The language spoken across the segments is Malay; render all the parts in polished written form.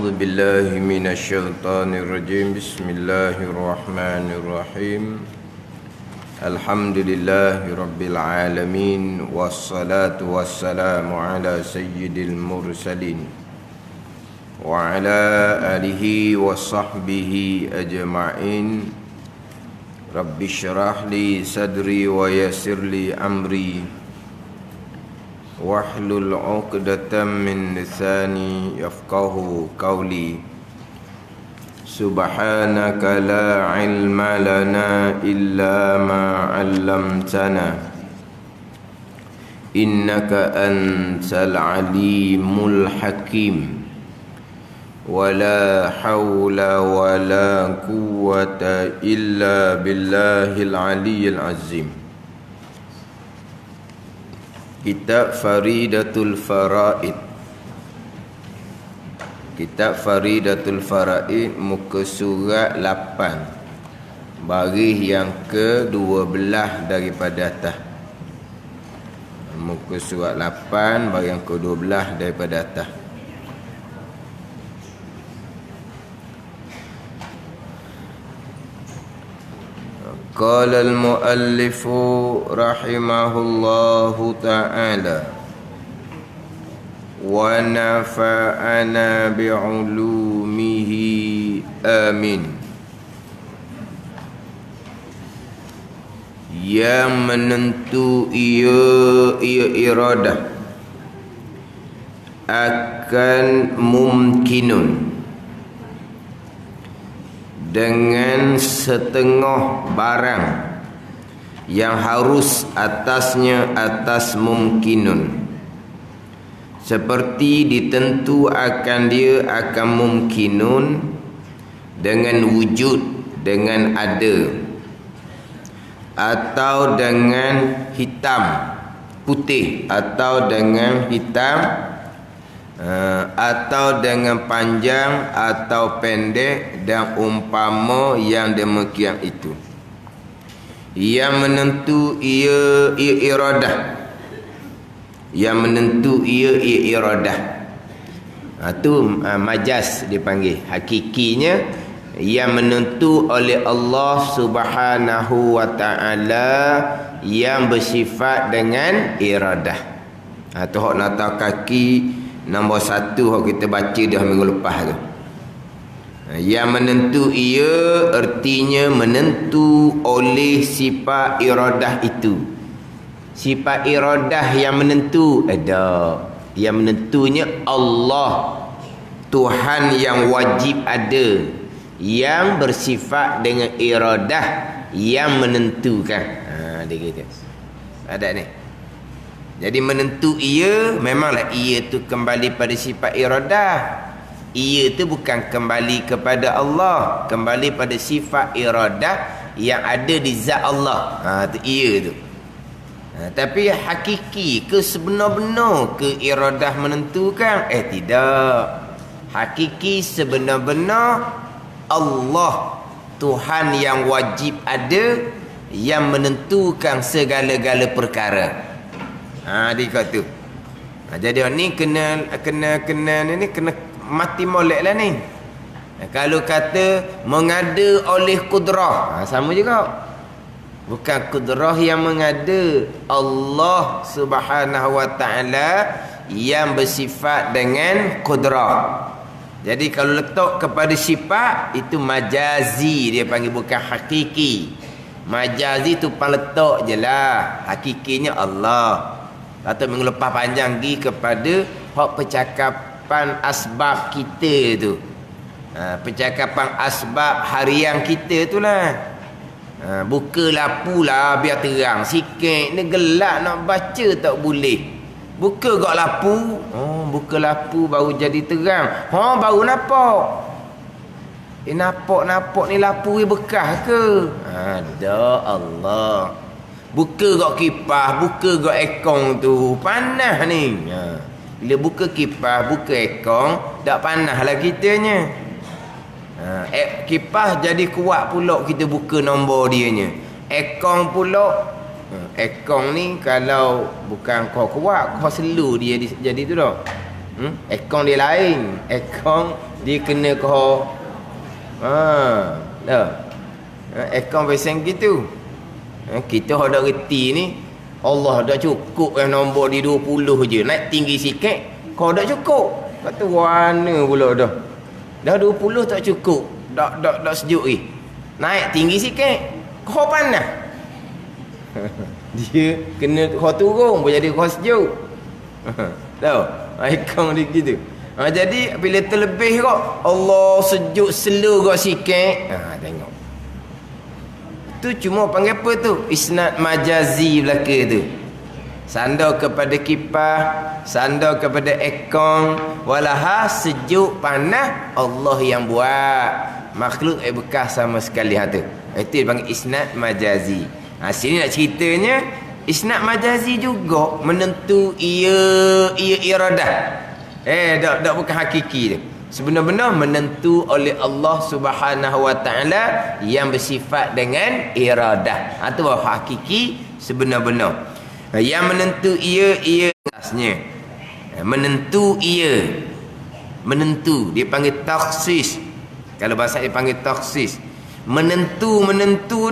أعوذ بالله من الشيطان الرجيم. بسم الله الرحمن الرحيم. الحمد لله رب العالمين، والصلاة والسلام على سيد المرسلين وعلى آله وصحبه أجمعين. رب اشرح لي صدري ويسر لي أمري واحلل عقدة من لساني يفقه قولي. سبحانك لا علم لنا إلا ما علمتنا إنك أنت العليم الحكيم. ولا حول ولا قوة إلا بالله العلي العظيم. Kitab Faridatul Faraid. Kitab Faridatul Faraid, muka surat 8, baris yang ke-12 daripada atas. Muka surat 8, baris yang ke-12 daripada atas. Qala al-muallifu rahimahullahu ta'ala wa nafa'ana bi'ulumihi amin. Yang menentu ia iradah akan mumkinun dengan setengah barang yang harus atasnya atas mumkinun, seperti ditentu akan dia akan mumkinun dengan wujud, dengan ada, atau dengan hitam putih, atau dengan hitam, atau dengan panjang atau pendek, dan umpama yang demikian itu. Yang menentu ia iradah, yang menentu ia iradah, itu majaz dipanggil. Hakikinya yang menentu oleh Allah Subhanahu wa ta'ala, yang bersifat dengan iradah. Itu hak nata kaki nombor 1 yang kita baca dah minggu lepas tu. Yang menentu ia artinya menentu oleh sifat iradah itu. Sifat iradah yang menentu ada. Yang menentunya Allah, Tuhan yang wajib ada, yang bersifat dengan iradah, yang menentukan. Dia kata ada ni. Jadi menentu ia, memanglah ia tu kembali pada sifat iradah. Ia tu bukan kembali kepada Allah, kembali pada sifat iradah yang ada di zat Allah. Tu ia tu. Tapi hakiki ke sebenar-benar ke iradah menentukan? Tidak. Hakiki sebenar-benar Allah, Tuhan yang wajib ada, yang menentukan segala-gala perkara. Dia kata. Jadi ni kena mati molek lah ni. Kalau kata mengada oleh kudrah, sama juga. Bukan kudrah yang mengada, Allah Subhanahu wa ta'ala yang bersifat dengan kudrah. Jadi kalau letak kepada sifat, itu majazi dia panggil, bukan hakiki. Majazi tu letak je lah. Hakikinya Allah. Atau minggu lepas panjang pergi kepada hak percakapan asbab kita tu. Percakapan asbab harian kita tu lah. Buka lampu lah biar terang sikit. Ni gelap nak baca tak boleh. Buka gak lampu. Buka lampu baru jadi terang. Baru nampak. Nampak ni lampu bekas ke? Ada Allah. Buka gak kipas, buka gak ekong tu, panas ni. Bila buka kipas, buka ekong, tak panas lah kitanya. Kipas jadi kuat pula kita buka nombor dianya. Ekong pula, ekong ni kalau bukan kau kuat, kau selu dia jadi tu dah. Ekong dia lain. Ekong dia kena kau dah akaun pesen gitu. Kita hendak reti ni Allah dah cukup nombor di 20 je, naik tinggi sikit kau dah cukup. Kata warna pula dah 20 tak cukup, dak sejuk naik tinggi sikit kau panas. Dia kena kau turun pun jadi kau sejuk. Tahu akaun dia gitu. Jadi bila terlebih kau Allah sejuk slow kau sikit, tengok tu cuma panggil apa tu, isnad majazi belaka tu. Sandar kepada kipas, sandar kepada akaun, walaha sejuk panas Allah yang buat, makhluk bekas sama sekali tu. Itu dipanggil isnad majazi. Sini nak ceritanya isnad majazi juga menentu ia iradah. Tak bukan hakiki tu. Sebenar-benar menentu oleh Allah Subhanahu wa taala yang bersifat dengan iradah. Itu hakiki sebenar-benar. Yang menentu ia asnya. Menentu menentu dia panggil takhsis. Kalau bahasa dia panggil takhsis. Menentu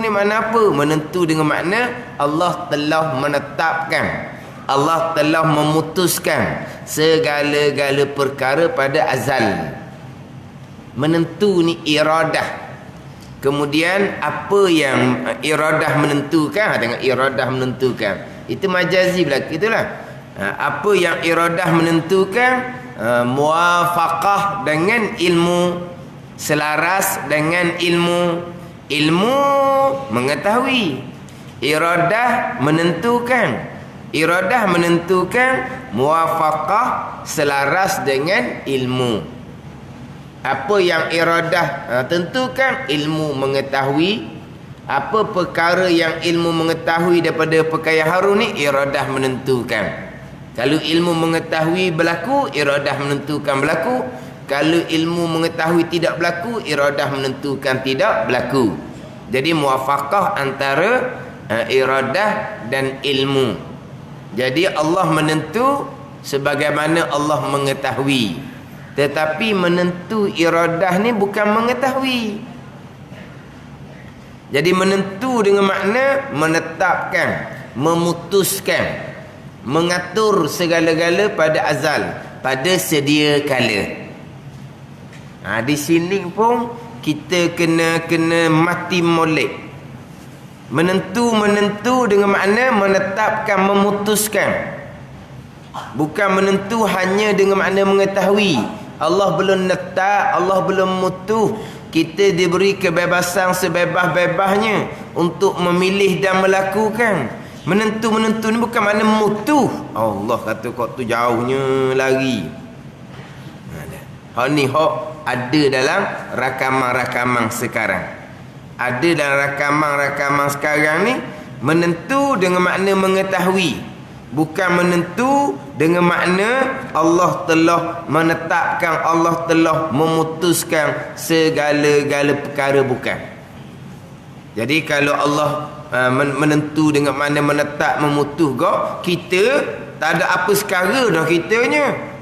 ni makna apa? Menentu dengan makna Allah telah menetapkan, Allah telah memutuskan segala-gala perkara pada azal. Menentu ni iradah. Kemudian apa yang iradah menentukan? Tengok iradah menentukan. Itu majazi belaka itulah. Apa yang iradah menentukan? Muwafaqah dengan ilmu, selaras dengan ilmu mengetahui. Iradah menentukan muwafaqah selaras dengan ilmu. Apa yang iradah tentukan? Ilmu mengetahui. Apa perkara yang ilmu mengetahui daripada perkara harum ni, iradah menentukan. Kalau ilmu mengetahui berlaku, iradah menentukan berlaku. Kalau ilmu mengetahui tidak berlaku, iradah menentukan tidak berlaku. Jadi muwafaqah antara iradah dan ilmu. Jadi Allah menentu sebagaimana Allah mengetahui. Tetapi menentu iradah ni bukan mengetahui. Jadi menentu dengan makna menetapkan, memutuskan, mengatur segala-gala pada azal, pada sedia kala. Di sini pun kita kena mati molek. Menentu dengan makna menetapkan, memutuskan. Bukan menentu hanya dengan makna mengetahui. Allah belum letak, Allah belum mutuh. Kita diberi kebebasan sebebas-bebasnya untuk memilih dan melakukan. Menentu ni bukan makna mutuh. Allah kata kau tu jauhnya lari. Hak ni ada dalam rakaman-rakaman sekarang. Ada dalam rakaman-rakaman sekarang ni menentu dengan makna mengetahui, bukan menentu dengan makna Allah telah menetapkan, Allah telah memutuskan segala-gala perkara, bukan. Jadi kalau Allah menentu dengan makna menetap, memutus kita tak ada apa sekara dah kitanya.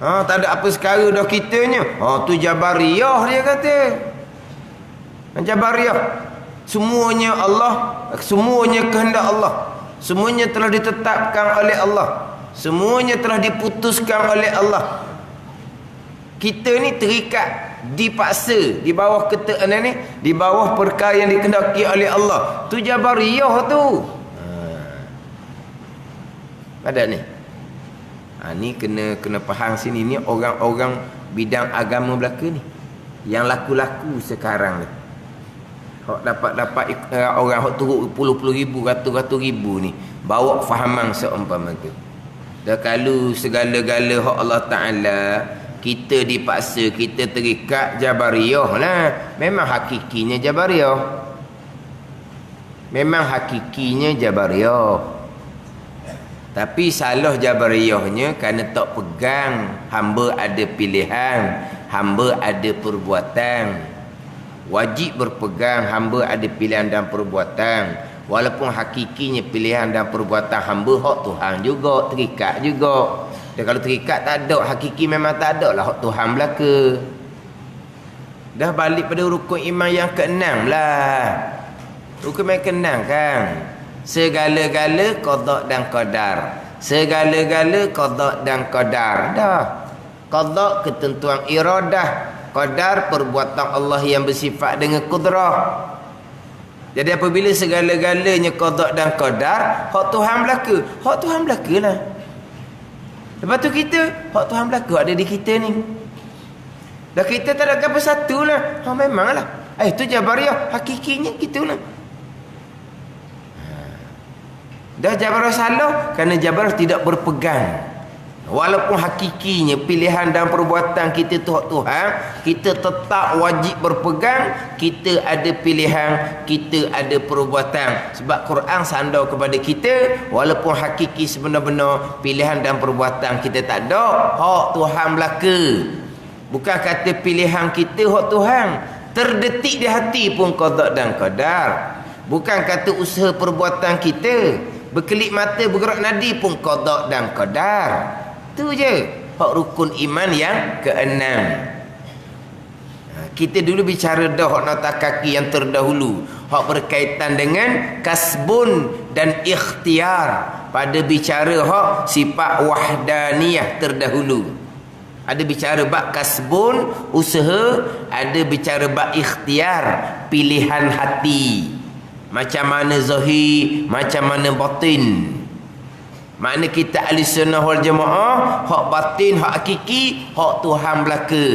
Tak ada apa sekara dah kitanya. Tu Jabariyah dia kata. Jabariyah. Semuanya Allah, semuanya kehendak Allah. Semuanya telah ditetapkan oleh Allah. Semuanya telah diputuskan oleh Allah. Kita ni terikat, dipaksa di bawah ketentuan ni, di bawah perkara yang dikehendaki oleh Allah. Tu Jabariyah tu. Ada ni. Ni kena faham sini ni orang-orang bidang agama belaka ni yang laku-laku sekarang ni. Hak dapat orang hak turut puluh ribu, ratus ribu ni bawa fahaman seumpama tu. Dah kalau segala-gala hak Allah Taala kita dipaksa, kita terikat, Jabariyah lah. Memang hakikinya Jabariyah. Memang hakikinya Jabariyah. Tapi salah Jabariyahnya kerana tak pegang hamba ada pilihan, hamba ada perbuatan. Wajib berpegang hamba ada pilihan dan perbuatan. Walaupun hakikinya pilihan dan perbuatan hamba hak Tuhan juga, terikat juga. Dan kalau terikat tak ada, hakiki memang tak ada lah hak Tuhan belaka. Dah balik pada rukun iman yang ke-6 lah. Rukun iman ke-6 kan. Segala-gala qada dan qadar. Segala-gala qada dan qadar. Dah. Qada ketentuan iradah, qadar perbuatan Allah yang bersifat dengan kudrah. Jadi apabila segala-galanya qada dan qadar, hak Tuhan berlaku, hak Tuhan berlakulah. Lepas tu kita, hak Tuhan berlaku ada di kita ni. Dah kita tak ada apa satu lah. Ha, memanglah. Itu Jabariyah. Hakikinya gitulah. Dah Jabariyah salah kerana Jabariyah tidak berpegang. Walaupun hakikinya pilihan dan perbuatan kita tu hak Tuhan, kita tetap wajib berpegang. Kita ada pilihan, kita ada perbuatan. Sebab Quran sandar kepada kita, walaupun hakiki sebenar-benar pilihan dan perbuatan kita tak ada, hak Tuhan belaka. Bukan kata pilihan kita hak Tuhan, terdetik di hati pun qada dan qadar. Bukan kata usaha perbuatan kita, berkelip mata bergerak nadi pun qada dan qadar. Tu je hak rukun iman yang ke-6. Kita dulu bicara dah hak nota kaki yang terdahulu, hak berkaitan dengan kasbun dan ikhtiar. Pada bicara hak sifat wahdaniyah terdahulu, ada bicara bab kasbun, usaha, ada bicara bab ikhtiar, pilihan hati. Macam mana zahir, macam mana batin. Makna kita ahli sunnah wal jamaah, hak batin, hak hakiki, hak Tuhan belaka.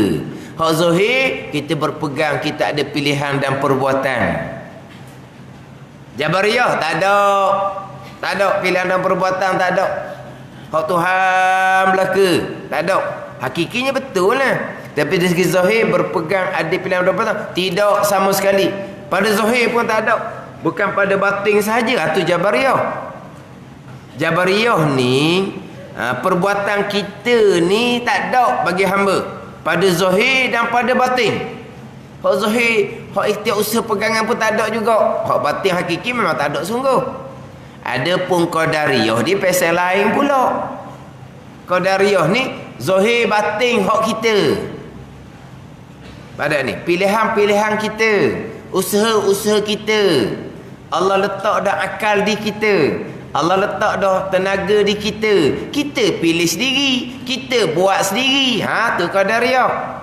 Hak zahir, kita berpegang, kita ada pilihan dan perbuatan. Jabariyah tak ada. Tak ada pilihan dan perbuatan, tak ada. Hak Tuhan belaka, tak ada. Hakikinya betul lah. Tapi dari segi zahir berpegang ada pilihan dan perbuatan, tidak sama sekali. Pada zahir pun tak ada. Bukan pada batin sahaja. Itu Jabariyah. Jabariyah ni perbuatan kita ni tak ada bagi hamba pada zahir dan pada batin. Hak zahir, hak ikhtiar usaha pegangan pun tak ada juga. Hak batin hakiki memang tak ada sungguh. Adapun qadariyah dia pasal lain pula. Qadariyah ni zahir batin hak kita. Pada ni pilihan-pilihan kita, usaha-usaha kita. Allah letak dah akal di kita. Allah letak dah tenaga di kita. Kita pilih sendiri, kita buat sendiri. Tu qadariyah.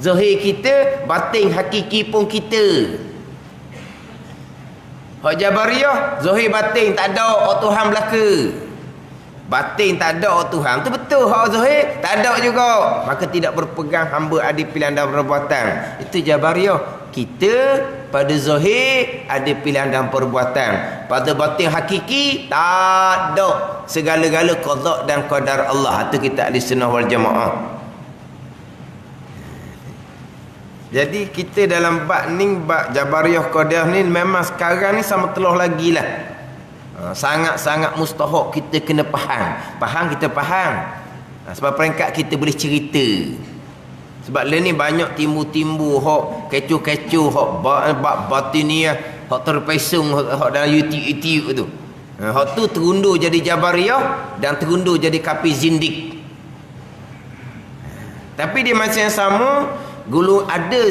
Zahir kita, batin hakiki pun kita. Hak Jabariyah, zahir batin tak ada, hak Tuhan belaka. Batin tak ada, hak Tuhan. Tu betul, hak zahir tak ada juga. Maka tidak berpegang hamba ada pilihan dan perbuatan. Itu Jabariyah. Kita pada zahir ada pilihan dan perbuatan. Pada batin hakiki tak ada. Segala-gala qada dan qadar Allah. Itu kita ahli sunnah wal jamaah. Jadi kita dalam bab ni, bab Jabariyah Qadariyah ni memang sekarang ni sama telah lagi lah. Sangat-sangat mustahak kita kena faham. Faham kita faham. Sebab peringkat kita boleh cerita. Sebab lain ni banyak timbu-timbu hak kecoh-kecoh, hak batiniyah, hak terpesong hak dalam YouTube tu. Hak tu terundur jadi Jabariyah dan terundur jadi kafir zindik. Tapi di masa yang sama ada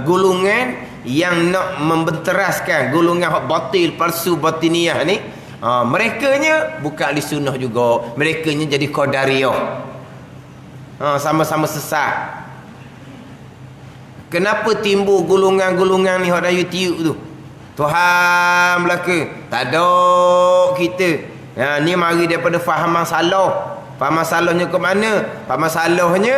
golongan yang nak membenteraskan golongan hak batil, palsu batiniyah ni. Merekanya bukan ahli sunnah juga, merekanya jadi qadariyah. Sama-sama sesat. Kenapa timbul golongan-golongan ni ada YouTube tu? Tuhan belaka. Tak ada kita. Ni mari daripada fahaman salah. Fahaman salahnya ke mana? Fahaman salahnya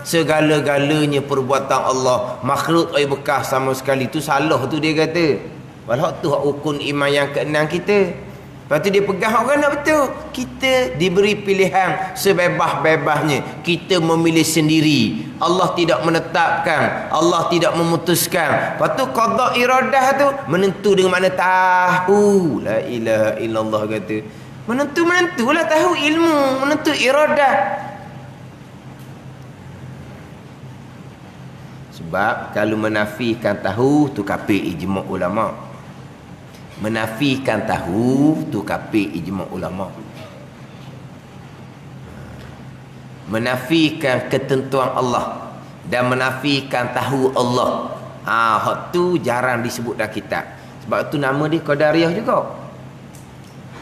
segala-galanya perbuatan Allah. Makhluk bekas sama sekali. Tu salah tu dia kata. Walau tu rukun iman yang ke-6 kita. Lepas tu dia pegang orang nak betul. Kita diberi pilihan sebebas-bebasnya. Kita memilih sendiri. Allah tidak menetapkan. Allah tidak memutuskan. Lepas tu qada iradah tu menentu dengan makna tahu. La ilaha illallah kata. Menentulah tahu ilmu. Menentu iradah. Sebab kalau menafikan tahu tu kafir ijma' ulama'. Menafikan tahu tu kafir ijma' ulama'. Menafikan ketentuan Allah, dan menafikan tahu Allah. Hak tu jarang disebut dalam kitab. Sebab tu nama dia Qadariyah juga.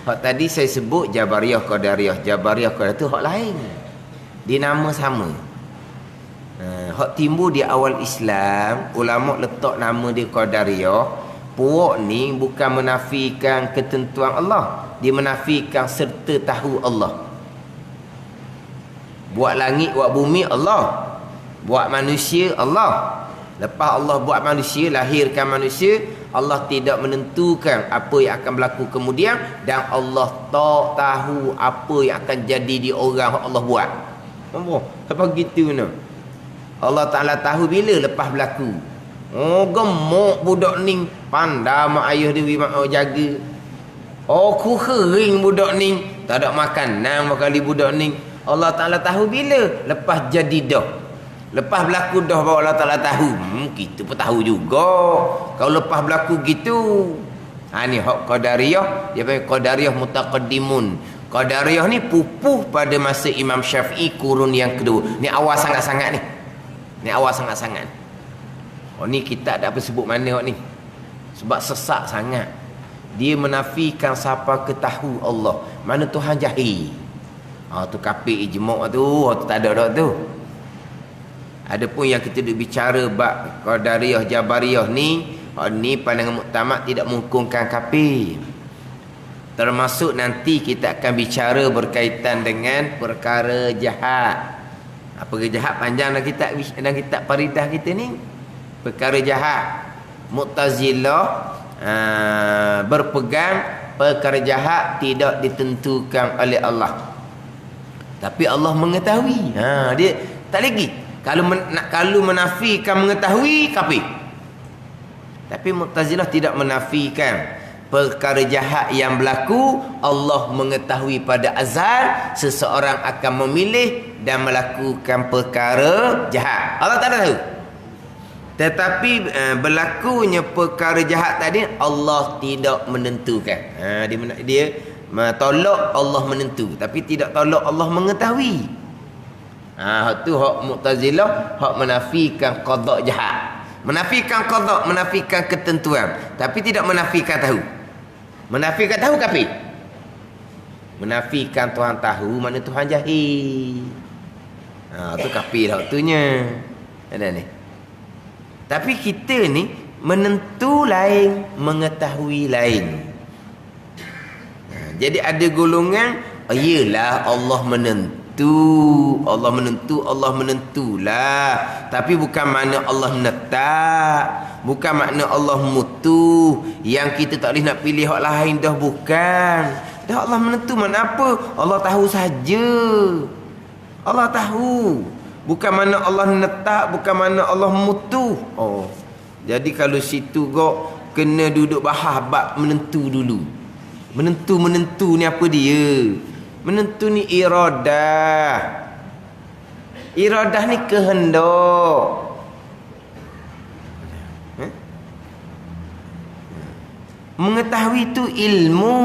Hak tadi saya sebut Jabariyah Qadariyah. Jabariyah Qadariyah tu hak lain. Dia nama sama. Hak timbul di awal Islam, ulama letak nama dia Qadariyah. Puak ni bukan menafikan ketentuan Allah, dia menafikan serta tahu Allah. Buat langit, buat bumi Allah. Buat manusia Allah. Lepas Allah buat manusia, lahirkan manusia, Allah tidak menentukan apa yang akan berlaku kemudian, dan Allah tak tahu apa yang akan jadi di orang yang Allah buat. Apa gitu no? Allah Ta'ala tahu bila lepas berlaku. Gemuk budak ni, pandai mak ayah dia mak jaga. Ku kering budak ni, tak ada makanan kali budak ni. Allah Ta'ala tahu bila lepas jadi dah. Lepas berlaku dah baru Allah Ta'ala tahu. Kita pun tahu juga kalau lepas berlaku gitu. Ni hak Qadariyah. Dia panggil Qadariyah Mutaqaddimun. Qadariyah ni pupuh pada masa Imam Syafi'i kurun yang kedua. Ni awal sangat-sangat ni. Ni awal sangat-sangat. Ni kita tak apa sebut mana ni. Sebab sesak sangat. Dia menafikan siapa ketahu Allah. Mana Tuhan jahil. Tu kafir ijma' tu. Tu tak ada dah tu. Adapun yang kita duk bicara bab Qadariyah Jabariyah ni pandangan muktamad tidak menghukumkan kafir. Termasuk nanti kita akan bicara berkaitan dengan perkara jahat. Perkara jahat panjang dalam kitab Faridah kita ni. Perkara jahat. Mu'tazilah berpegang perkara jahat tidak ditentukan oleh Allah. Tapi Allah mengetahui. Dia tak lagi. Kalau menafikan mengetahui kafir. Tapi Mu'tazilah tidak menafikan perkara jahat yang berlaku. Allah mengetahui pada azal seseorang akan memilih dan melakukan perkara jahat. Allah tak ada tahu. Tetapi berlakunya perkara jahat tadi Allah tidak menentukan. Dia tolak Allah menentu, tapi tidak tolak Allah mengetahui. Hak tu hak Mu'tazilah, hak menafikan qada jahat. Menafikan qada, menafikan ketentuan, tapi tidak menafikan tahu. Menafikan tahu kafir. Menafikan Tuhan tahu, mana Tuhan jahil. Tu kafir hak tunya. Ada ni. Tapi kita ni menentu lain, mengetahui lain. Jadi ada golongan, iyalah Allah menentu. Allah menentulah. Tapi bukan makna Allah netak, bukan makna Allah mutu. Yang kita tak boleh nak pilih hak lain dah, bukan. Dah Allah menentu mana apa? Allah tahu saja. Allah tahu. Bukan mana Allah netak, bukan mana Allah mutu. Jadi kalau situ kok kena duduk bahas bab menentu dulu. Menentu ni apa dia? Menentu ni iradah. Iradah ni kehendak. Mengetahui tu ilmu.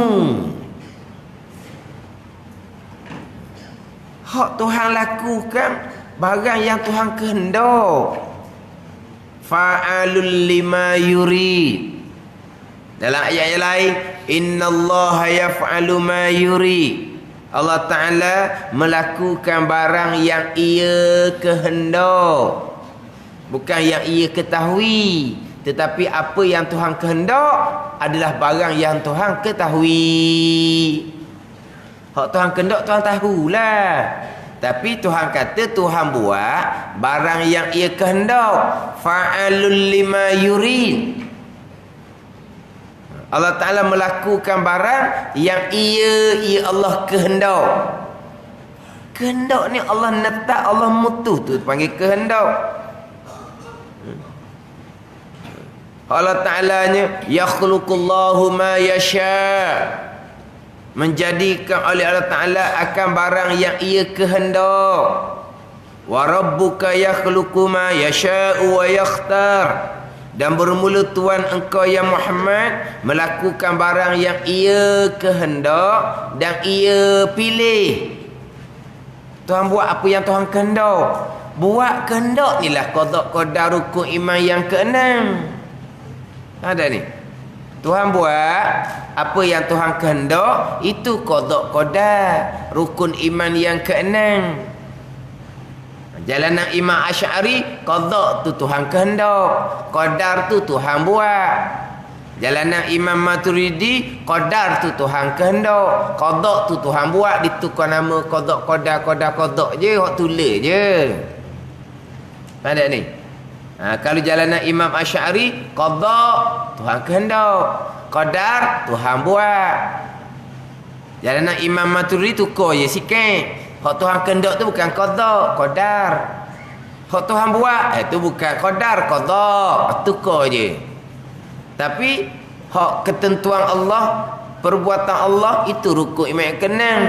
Hak Tuhan lakukan barang yang Tuhan kehendak. Fa'alul lima yurid. Dalam ayat yang lain, innallaha yaf'alu ma yurid. Allah Ta'ala melakukan barang yang ia kehendak, bukan yang ia ketahui. Tetapi apa yang Tuhan kehendak adalah barang yang Tuhan ketahui. Hak Tuhan kehendak Tuhan tahulah. Tapi Tuhan kata Tuhan buat barang yang ia kehendak. Fa'alul lima yurid. Allah Ta'ala melakukan barang yang ia Allah kehendak. Kehendak ni Allah netak, Allah mutu, tu panggil kehendak. Allah Ta'alanya yakhluqullahu ma yasha', menjadikan oleh Allah Ta'ala akan barang yang ia kehendak. Wa rabbuka yakhluqu ma yasha'u wa yakhtar. Dan bermula Tuhan engkau ya Muhammad melakukan barang yang ia kehendak dan ia pilih. Tuhan buat apa yang Tuhan kehendak. buat kehendak ni lah qada qadar rukun iman yang keenam. Ada ni. Tuhan buat apa yang Tuhan kehendak, itu qada qadar rukun iman yang keenam. Jalanan Imam Asy'ari, qada tu Tuhan kehendak, qadar tu Tuhan buat. Jalanan Imam Maturidi, qadar tu Tuhan kehendak, qada tu Tuhan buat. Ditukar nama qada qadar je, hak tulis je. Ada ni. Kalau jalanan Imam Asy'ari, qada Tuhan kehendak, qadar Tuhan buat. Jalanan Imam Maturidi tukar je sikit. Hak Tuhan kehendak tu bukan qada, qadar. Hak Tuhan buat itu bukan qadar, qada. Tukar je. Tapi hak ketentuan Allah, perbuatan Allah itu rukun iman yang keenam.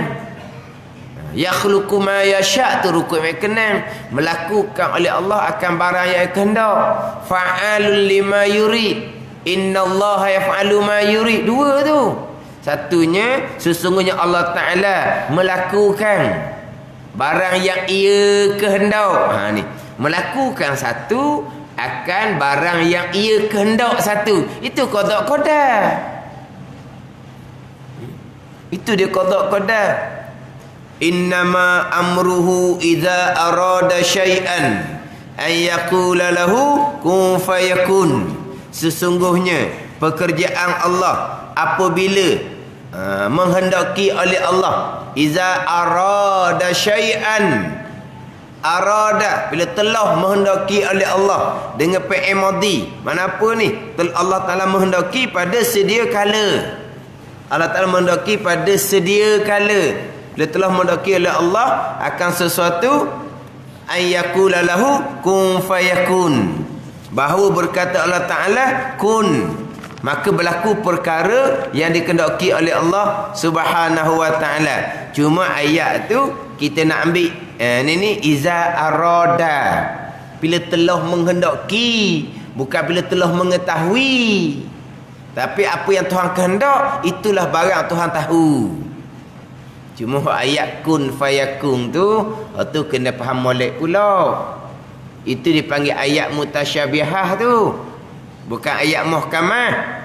Yakhluqu ma yasha' tu rukun iman yang keenam. Melakukan oleh Allah akan barang yang kehendak. Fa'alul lima yurid. Innallaha yaf'alu ma yurid. Dua tu. Satunya sesungguhnya Allah Taala melakukan barang yang ia kehendak. Ni melakukan satu akan barang yang ia kehendak satu. Itu qada qadar. Itu dia qada qadar. Innama amruhu idza arada syai'an an yaqula lahu kun fayakun. Sesungguhnya pekerjaan Allah apabila menghendaki oleh Allah, iza arada syai'an, arada bila telah menghendaki oleh Allah dengan fi'il madhi. Mana apa ni? Allah Taala menghendaki pada sedia kala. Allah Taala menghendaki pada sedia kala. Bila telah menghendaki oleh Allah akan sesuatu, ayyakula lahu kun fayakun. Bahawa berkata Allah Taala kun, maka berlaku perkara yang dikehendaki oleh Allah Subhanahu wa taala. Cuma ayat tu kita nak ambil ni iza arada, bila telah menghendaki, bukan bila telah mengetahui. Tapi apa yang Tuhan kehendak, itulah barang Tuhan tahu. Cuma ayat kun fayakun tu kena faham molek pula. Itu dipanggil ayat mutasyabihah tu, bukan ayat muhkamah.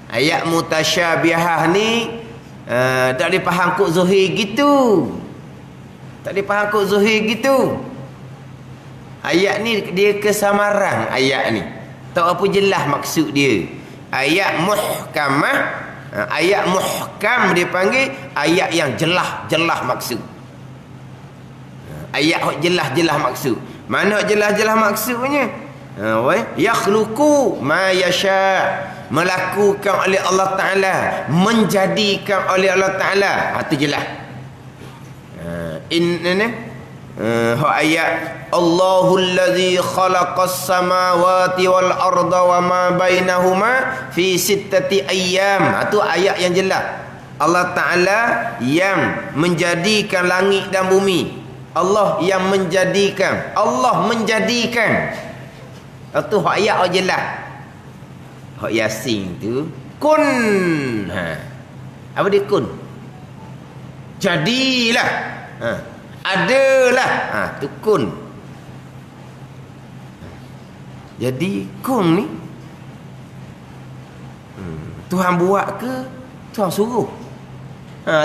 Ayat mutasyabihah ni tak dipaham kok zuhir gitu. Tak dipaham kok zuhir gitu. Ayat ni dia kesamaran ayat ni. Tak apa jelas maksud dia. Ayat muhkamah, ayat muhkam dia panggil ayat yang jelas maksud. Ayat jelas maksud. Mana jelas maksudnya? Yakhluqu ma yasha, melakukan oleh Allah Taala, menjadikan oleh Allah Taala. Itu jelas. Ayat Allahul ladzi khalaqas samawati wal arda wa ma bainahuma fi sittati ayyam. Itu ayat yang jelas. Allah Taala yang menjadikan langit dan bumi. Allah yang menjadikan. Allah menjadikan. Itu ayat jelas. Hak Yasin tu kun. Apa dia kun? Jadilah. Adalah. Tu kun. Jadi kun ni Tuhan buat ke Tuhan suruh?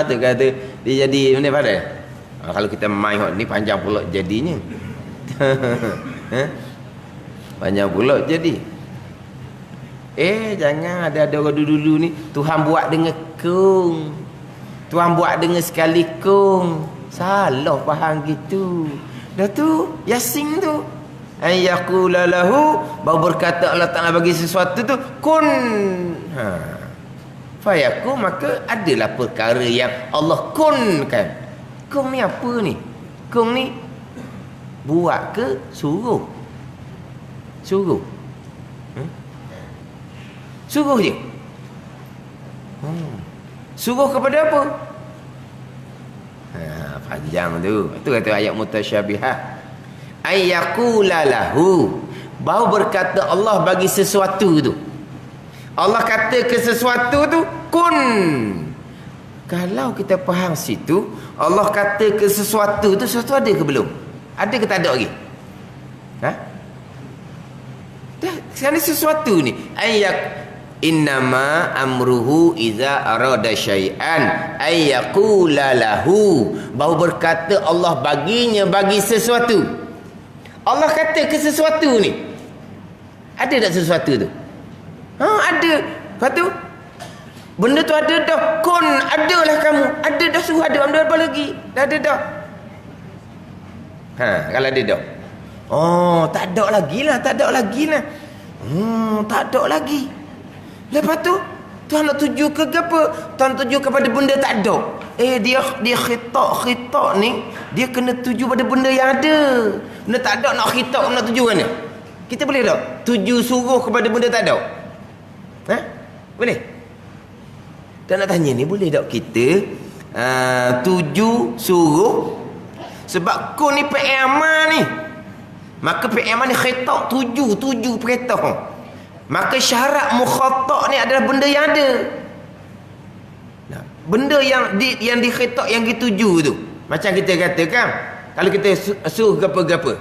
Tu kata dia jadi mana pada? Kalau kita main hak ni panjang pula jadinya. Panjang pula jadi. Jangan ada orang dulu-dulu ni Tuhan buat dengan kung. Tuhan buat dengan sekali kung. Salah faham gitu. Dah tu Yasin tu. Ayyaqula lahu, baru berkata Allah Taala bagi sesuatu tu kun. Fayakun, maka adalah perkara yang Allah kunkan. Kun ni apa ni? Kun ni buat ke suruh? Suruh. Suruh je. Suruh kepada apa? Panjang tu. Itu kata ayat mutasyabihah. Ayyaqula lahu, baru berkata Allah bagi sesuatu tu. Allah kata ke sesuatu tu kun. Kalau kita faham situ, Allah kata ke sesuatu tu, sesuatu ada ke belum? Ada ke tak ada lagi? Ha? Dah, sekarang sesuatu ni. Innama amruhu iza arada syai'an ayyaqula lahu. Bahawa berkata Allah bagi sesuatu. Allah kata ke sesuatu ni. Ada tak sesuatu tu? Ada. Lepas tu benda tu ada dah. Kun adalah kamu. Ada dah, suruh ada. Ambil apa lagi? Dah ada dah. Kalau ada dah. Tak ada lagi lah. Tak ada lagi. Lepas tu Tuhan nak tuju ke apa? Tuhan tuju kepada benda tak ada. Dia khitak ni, dia kena tuju pada benda yang ada. Benda tak ada nak khitak, nak tuju mana? Kita boleh tak tuju suruh kepada benda tak ada? Boleh? Dan nak tanya ni, boleh tak kita tuju suruh? Sebab kun ni fi'il amal ni. Maka fi'il amal ni khitak, tuju perintah. Maka syarat mukhatak ni adalah benda yang ada. Benda yang dikhitak, yang dituju tu. Macam kita katakan, kalau kita suruh gapa-gapa,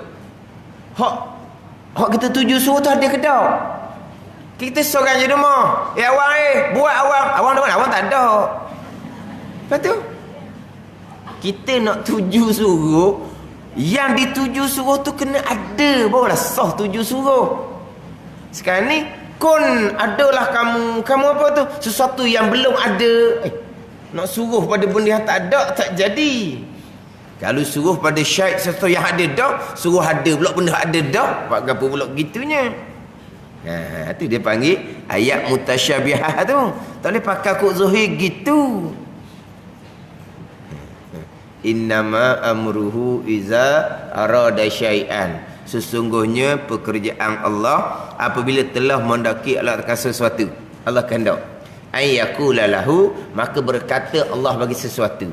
hak kita tuju suruh tu ada ke tak? Kita seorang je rumah. Awang buat awang. Awang dah mana? Awang tak ada. Lepas tu kita nak tuju suruh, yang dituju suruh tu kena ada, barulah sah tuju suruh. Sekarang ni kun adalah kamu apa tu? Sesuatu yang belum ada. Nak suruh pada benda yang tak ada, tak jadi. Kalau suruh pada syait sesuatu yang ada dah, suruh ada pula benda ada dah, buat apa pula gitunya? Tu dia panggil ayat mutasyabihah tu. Tak boleh pakai kod zuhir gitu. Innama amruhu iza arada syai'an. Sesungguhnya pekerjaan Allah apabila telah mendaki akan sesuatu. Allah kehendak. Ayyakula lahu, maka berkata Allah bagi sesuatu.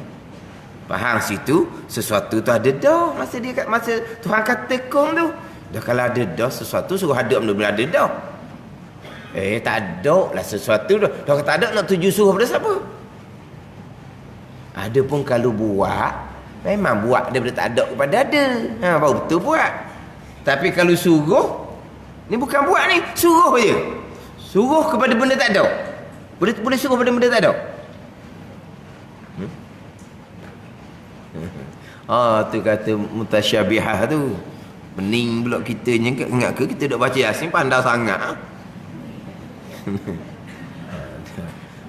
Faham situ? Sesuatu tu ada dah. Masa Tuhan kata kun tu. Dah kalau ada dah sesuatu, suruh ada benda ada dah. Tak ada lah sesuatu dah. Dah kata ada, nak tuju suruh pada siapa? Ada pun kalau buat, memang buat daripada tak ada kepada ada. Baru betul buat. Tapi kalau suruh, ni bukan buat ni, suruh je. Suruh kepada benda tak ada. Boleh suruh pada benda tak ada. Tu kata mutasyabihah tu. Pening pula kita ingat ke kita dah baca Yasin pandai sangat.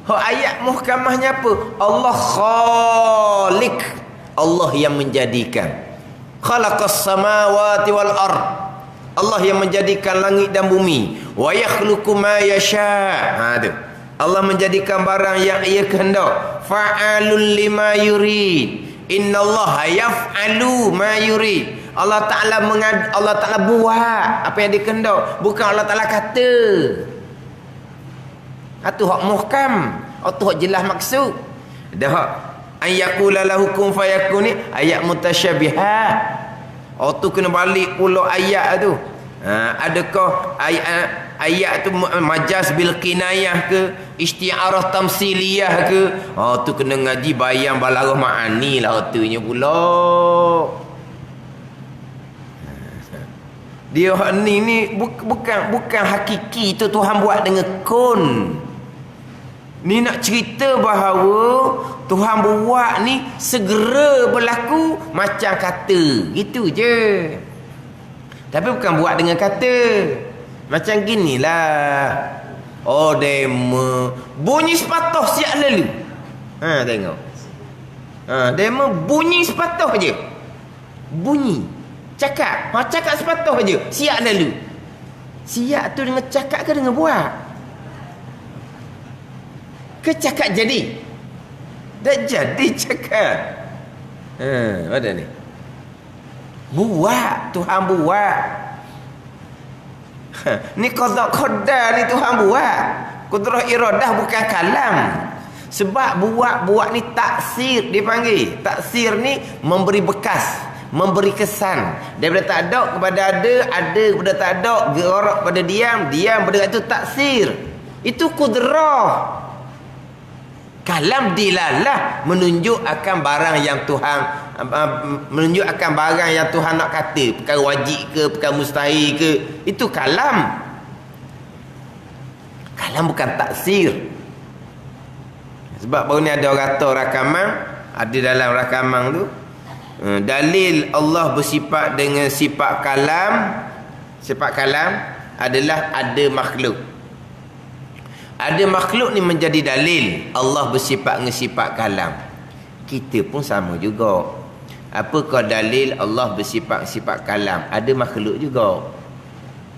Ayat muhkamahnya apa? Allah khaliq. Allah yang menjadikan. Khalaqas samawati wal ard. Allah yang menjadikan langit dan bumi. Wa yakhluqu ma yasha. Tu. Allah menjadikan barang yang ia kehendak. Fa'alul lima yurid. Innallaha yaf'alu ma yurid. Allah Ta'ala buat apa yang dia kehendak. Bukan Allah Ta'ala kata. Itu hak muhkam. Itu hak jelas maksud. Dah hak an yaqula lahu kun fayakun ni ayat mutasyabihah. Tu kena balik pula ayat tu. Adakah ayat tu majaz bil kinayah ke, isti'arah tamsiliyah ke? Tu kena ngaji bayang balarah ma'ani lah tunya pula. Dia ni bukan hakiki tu Tuhan buat dengan kun. Ni nak cerita bahawa Tuhan buat ni segera berlaku macam kata. Gitu je. Tapi bukan buat dengan kata. Macam ginilah. Demo bunyi sepatah siap lalu. Tengok. Demo bunyi sepatah je. Bunyi. Cakap. Cakap sepatah je. Siap lalu. Siap tu dengan cakap ke dengan buat? Ke cakap jadi? Dah jadi cakap. Mana ni? Buat. Tuhan buat. Ni qada ni Tuhan buat. Qudrah iradah bukan kalam. Sebab buat ni taksir dipanggil. Taksir ni memberi bekas, memberi kesan. Daripada tak ada kepada ada kepada tak ada, gerak pada diam pada itu taksir. Itu qudrah. Kalam dilalah menunjuk akan barang yang Tuhan menunjukkan barang yang Tuhan nak kata, perkara wajib ke, perkara mustahil ke, itu kalam. Kalam bukan taksir. Sebab baru ni ada orang kata rakaman, ada dalam rakaman tu dalil Allah bersifat dengan sifat kalam. Sifat kalam adalah ada makhluk. Ada makhluk ni menjadi dalil Allah bersifat dengan sifat kalam. Kita pun sama juga. Apakah dalil Allah bersifat sifat kalam? Ada makhluk juga.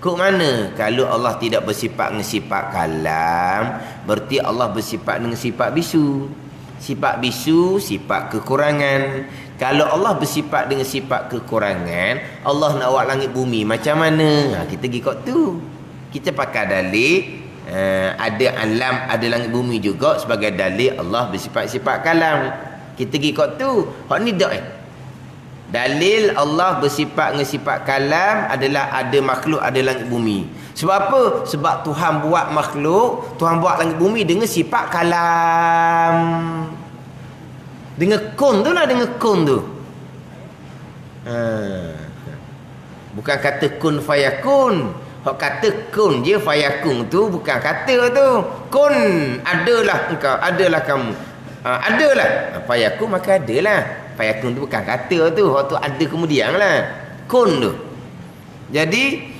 Kok mana? Kalau Allah tidak bersifat dengan sifat kalam, berarti Allah bersifat dengan sifat bisu. Sifat bisu, sifat kekurangan. Kalau Allah bersifat dengan sifat kekurangan, Allah nak buat langit bumi macam mana? Kita pergi kat tu. Kita pakai dalil ada alam, ada langit bumi juga sebagai dalil Allah bersifat-sifat kalam. Kita pergi kat tu. Hak ni dak dalil Allah bersifat dengan sifat kalam adalah ada makhluk, ada langit bumi. Sebab apa? Sebab Tuhan buat makhluk, Tuhan buat langit bumi dengan sifat kalam. Dengan kun tu lah, dengan kun tu. Bukan kata kun fayakun. Hak kata kun je, fayakun tu bukan kata tu. Kun, adalah engkau, adalah kamu. Adalah. Fayakun maka adalah. Fayakun tu bukan kata tu. Hak tu ada kemudian lah. Kun tu. Jadi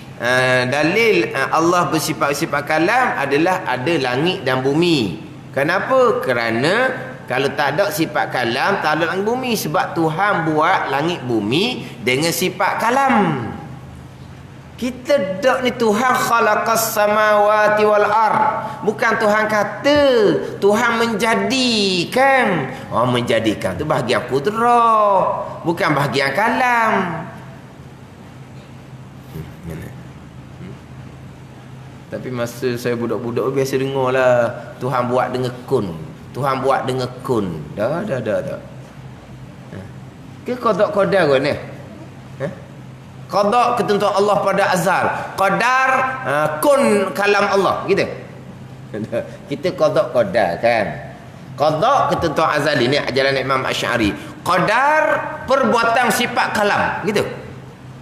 dalil Allah bersifat-sifat kalam adalah ada langit dan bumi. Kenapa? Kerana kalau tak ada sifat kalam, tak ada langit bumi. Sebab Tuhan buat langit bumi dengan sifat kalam. Kita dak ni Tuhan khalaqas samawati wal ard. Bukan Tuhan kata, Tuhan menjadikan. Menjadikan tu bahagian kudrah, bukan bahagian kalam. Tapi masa saya budak-budak biasa dengar lah Tuhan buat dengan kun. Tuhan buat dengan kun. Dah. Ke qada-qadar kan ni? Qada ketentuan Allah pada azal. Qadar kun kalam Allah, gitu. Kita qada kan. Qada ketentuan azali ni ajaran Imam Asy'ari. Qadar perbuatan sifat kalam, gitu.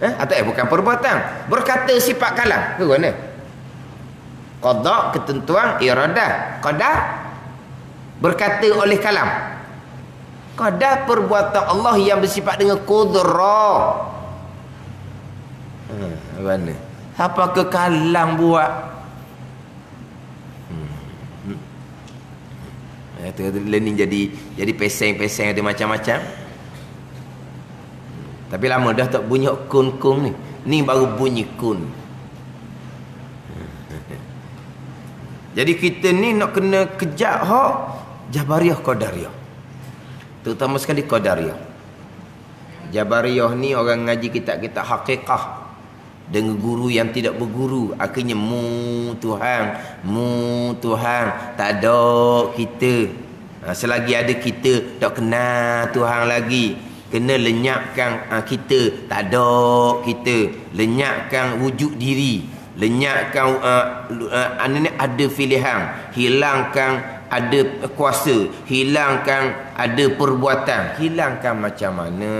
Atau bukan perbuatan, berkata sifat kalam. Ke mana? Qada ketentuan iradah. Qadar berkata oleh kalam. Qadar perbuatan Allah yang bersifat dengan qudrah. Mana? Apa ke kalam buat? Learning jadi peseng-peseng ada macam-macam. Tapi lama dah tak bunyi kun-kun ni. Ni baru bunyi kun. Jadi kita ni nak kena kejap hak Jabariyah Qadariyah. Terutama sekali Qadariyah. Jabariyah ni orang ngaji kitab-kitab hakikah dengan guru yang tidak berguru. Akhirnya Tuhan tak ada kita. Selagi ada kita tak kenal Tuhan lagi. Kena lenyapkan kita, tak ada kita. Lenyapkan wujud diri, lenyapkan ada pilihan, hilangkan ada kuasa, hilangkan ada perbuatan. Hilangkan macam mana?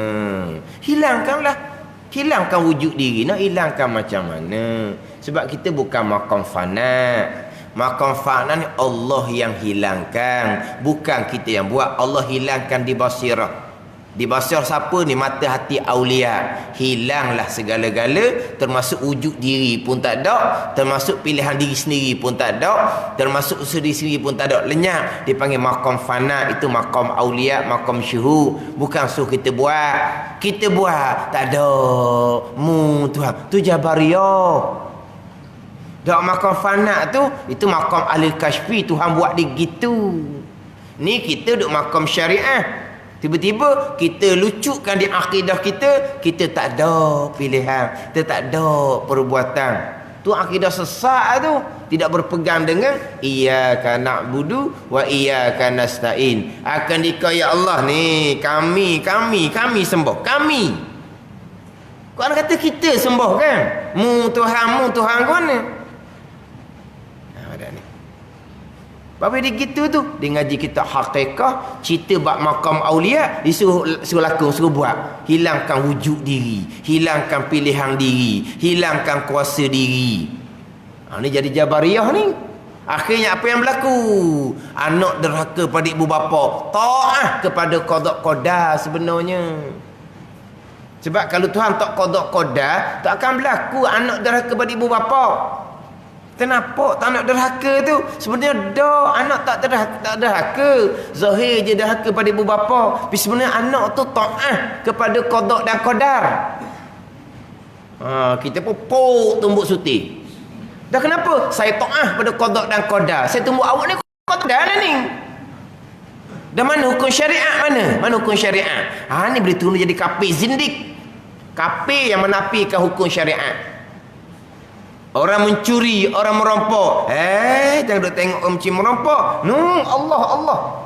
Hilangkan wujud diri. Nak hilangkan macam mana? Sebab kita bukan maqam fana. Maqam fana ni Allah yang hilangkan, bukan kita yang buat. Allah hilangkan di basirah. Di basirah siapa ni? Mata hati aulia. Hilanglah segala-gala, termasuk wujud diri pun tak ada, termasuk pilihan diri sendiri pun tak ada, termasuk usaha diri sendiri pun tak ada. Lenyap. Dipanggil maqam fana. Itu maqam aulia, maqam syuhud. Bukan suruh kita buat. Kita buat tak ada. Tuhan tu Jabariyah. Dak maqam fana tu, itu maqam ahli kasyfi. Tuhan buat dia gitu. Ni kita duk maqam syariah. Tiba-tiba kita lucukkan di akidah kita, kita tak ada pilihan, kita tak ada perbuatan. Tu akidah sesat tu, tidak berpegang dengan iyyaka na'budu wa iyyaka nasta'in. Akan dikaya Allah ni, kami sembah, kami. Quran kata kita sembah kan? Mu Tuhan kau ni. Ada ni. Apa dia gitu tu? Dia ngaji kita hakikah, cerita bab makam aulia, disuruh laku, suruh buat. Hilangkan wujud diri, hilangkan pilihan diri, hilangkan kuasa diri. Ni jadi Jabariyah ni. Akhirnya apa yang berlaku? Anak derhaka pada ibu bapa, taat kepada qada qadar sebenarnya. Sebab kalau Tuhan tak qada qadar, tak akan berlaku anak derhaka pada ibu bapa. Kenapa tak nak derhaka tu? Sebenarnya anak tak derhaka. Zahir je derhaka pada ibu bapa. Tapi sebenarnya anak tu taat kepada qada dan qadar. Kita pun tumbuk suti. Dah kenapa? Saya taat pada qada dan qadar. Saya tumbuk awak ni qadar lah ni. Dan mana hukum syariat mana? Mana hukum syariat? Ni boleh turun jadi kafir zindik. Kafir yang menafikan hukum syariat. Orang mencuri, orang merampok. Jangan duk tengok orang mencuri merampok.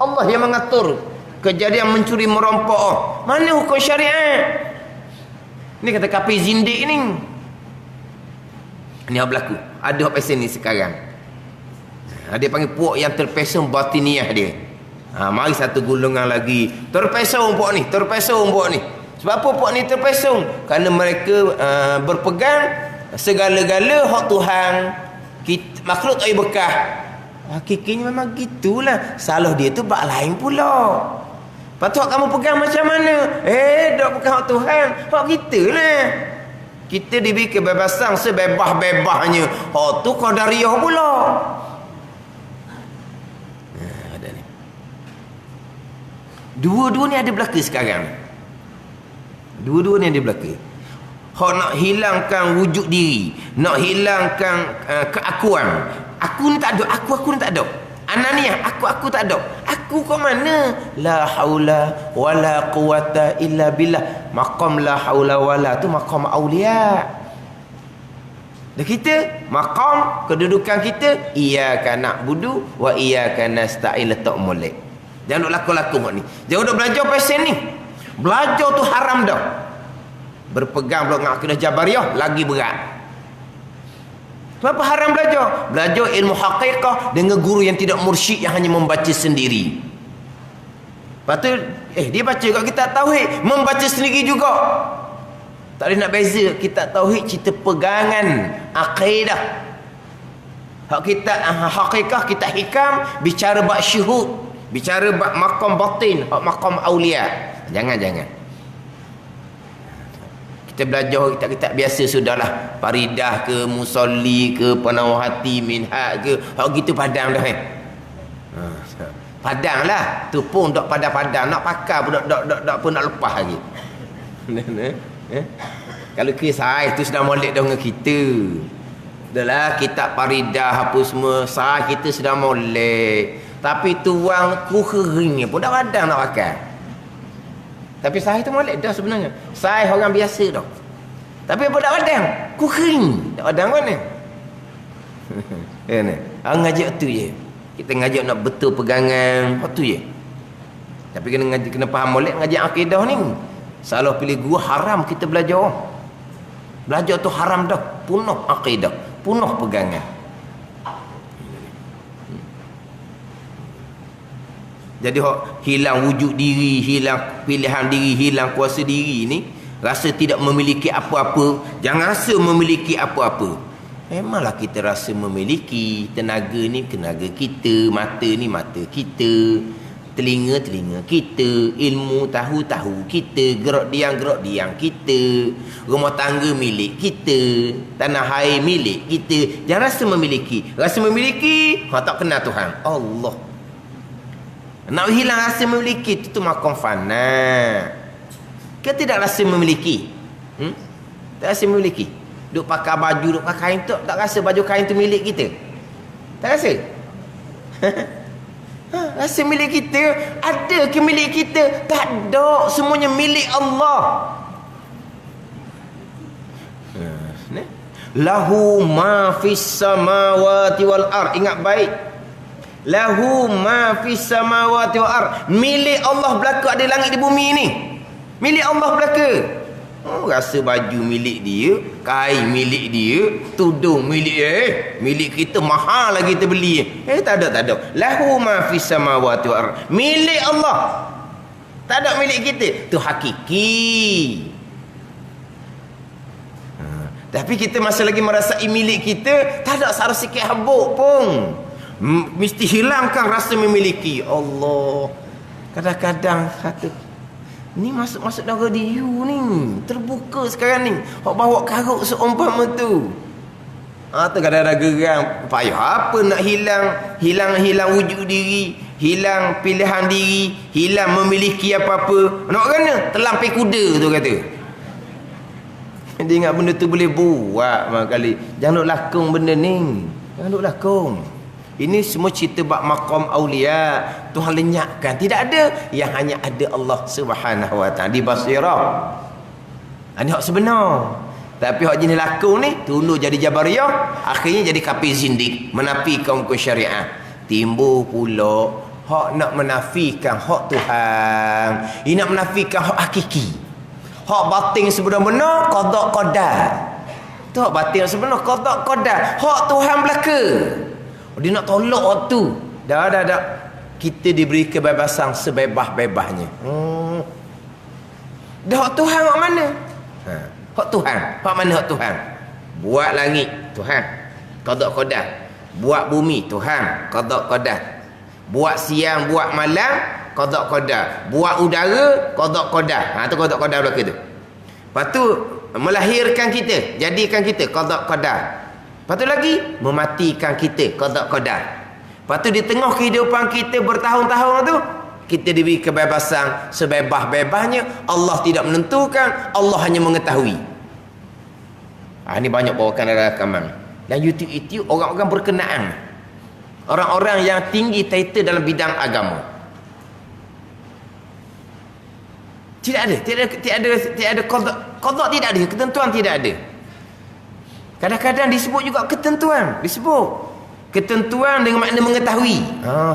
Allah yang mengatur kejadian mencuri merampok. Mana hukum syariat? Ni kata kafir zindik ni. Ni yang berlaku. Ada apa ni sekarang. Dia panggil puak yang terpesong batiniah dia. Mari satu golongan lagi. Terpesong puak ni, Sebab apa puak ni terpesong? Kerana mereka berpegang segala-gala hak Tuhan, makhluk tak bekah. Hakikatnya memang gitulah. Salah dia tu bab lain pula. Patut kamu pegang macam mana? Dok pegang hak Tuhan. Hak kita lah. Kita diberi kebebasan sebebas-bebasnya. Hak tu qadariyah pula. Ada ni. Dua-dua ni ada belaka sekarang. Dua-dua ni ada belaka. Hak nak hilangkan wujud diri, nak hilangkan keakuan. Aku ni tak ada, aku ni tak ada. Ananiah, aku tak ada. Aku kat mana? La haula wala quwata illa billah. Maqam la haula wala tu maqam aulia. Dan kita maqam kedudukan kita iyyaka na'budu wa iyyaka nasta'in, letak molek. Jangan duk laku-laku hak ni. Jangan duk belajar pasal ni. Belajar tu haram dah. Berpegang pula dengan akidah Jabariyah lagi berat. Kenapa haram belajar? Belajar ilmu hakikah dengan guru yang tidak mursyid, yang hanya membaca sendiri. Lepas tu dia baca kat kitab tauhid, membaca sendiri juga. Tak boleh nak beza kitab tauhid cerita pegangan akidah. Hak kitab hakikah, kitab hikam bicara bab syuhud, bicara bab maqam batin, hak maqam aulia. Jangan. Kita belajar kitab-kitab biasa sudahlah. Faridah ke, Musalli ke, Penawar Hati, Minhaj ke. Hak gitu padang dah padang lah. Tu pun dok padang-padang. Nak pakai pun dok pun nak lepas lagi. Kalau kisah tu sudah molek dah dengan kita. Adalah kitab Faridah apa semua. Sah kita sudah molek. Tapi tuang kuhering pun dah padang nak pakai. Tapi sahih tu molek dah sebenarnya. Sahih orang biasa dah. Tapi apa dak padang? Kuring. Dak padang mana? Ni. Ngajak tu je. Kita ngajak nak betul pegangan. Hak tu je. Tapi kena faham molek ngajak akidah ni. Salah pilih guru haram kita belajar. Belajar tu haram dah. Punuh akidah, punuh pegangan. Jadi hilang wujud diri, hilang pilihan diri, hilang kuasa diri ni, rasa tidak memiliki apa-apa. Jangan rasa memiliki apa-apa. Memanglah kita rasa memiliki. Tenaga ni tenaga kita, mata ni mata kita, telinga kita, ilmu tahu kita, gerak diam kita, rumah tangga milik kita, tanah air milik kita. Jangan rasa memiliki. Rasa memiliki, tak kenal Tuhan Allah. Nak hilang rasa memiliki itu maqam fana. Kita tidak rasa memiliki. Tak rasa memiliki. Duk pakai baju, duk pakai kain tu, tak rasa baju kain tu milik kita. Tak rasa? Rasa milik kita. Ada ke milik kita? Tak ada. Semuanya milik Allah. Lahu ma fis samawati wal ard. Ingat baik. Lahu ma fis samawati wal ard. Milik Allah belaka ada langit di bumi ni. Milik Allah belaka. Rasa baju milik dia, kain milik dia, tudung milik dia. Milik kita mahal lagi kita beli. Tak ada. Lahu ma fis samawati wal ardh. Milik Allah. Tak ada milik kita. Tu hakiki. Tapi kita masih lagi merasai milik kita, tak ada sara sikit habuk pun. Mesti hilangkan rasa memiliki. Allah. Kadang-kadang kata, ni masuk dalam dia ni. Terbuka sekarang ni. Hak bawa karut seumpama tu. Tu kadang-kadang geram. Payah apa nak hilang wujud diri, hilang pilihan diri, hilang memiliki apa-apa. Nak kena terlampau kuda tu kata. Dia ingat benda tu boleh buat kali. Jangan nak lakung benda ni. Jangan nak lakung. Ini semua cerita bab maqam aulia. Tuhan lenyapkan. Tidak ada. Yang hanya ada Allah Subhanahu Wa Taala di basirah. Ini hak sebenar. Tapi hak jenis lakung ni tunduk jadi jabariyah, akhirnya jadi kafir zindik, menafikan hukum syariat. Timbul pula hak nak menafikan hak Tuhan. Ini nak menafikan hak hakiki. Hak batin sebenar-benar qada qadar. Tu hak batin sebenar qada qadar. Hak Tuhan belaka. Dia nak tolak hak tu. Dah. Kita diberi kebebasan sebebas-bebasnya. Dah hak Tuhan hak mana? Hak Tuhan. Hak mana hak Tuhan? Buat langit, Tuhan. Qada qadar. Buat bumi, Tuhan. Qada qadar. Buat siang, buat malam, qada qadar. Buat udara, qada qadar. Tu qada qadar belaka tu. Lepas tu melahirkan kita, jadikan kita, qada qadar. Lepas tu lagi mematikan kita, qada qadar. Lepas tu di tengah kehidupan kita bertahun-tahun tu, kita diberi kebebasan sebebas-bebasnya. Allah tidak menentukan, Allah hanya mengetahui. Ini banyak bawakan dalam rakaman. Dan YouTube itu orang-orang berkenaan, orang-orang yang tinggi title dalam bidang agama. Tidak ada qada tidak ada, ketentuan tidak ada. Kadang-kadang disebut juga ketentuan, disebut ketentuan dengan makna mengetahui.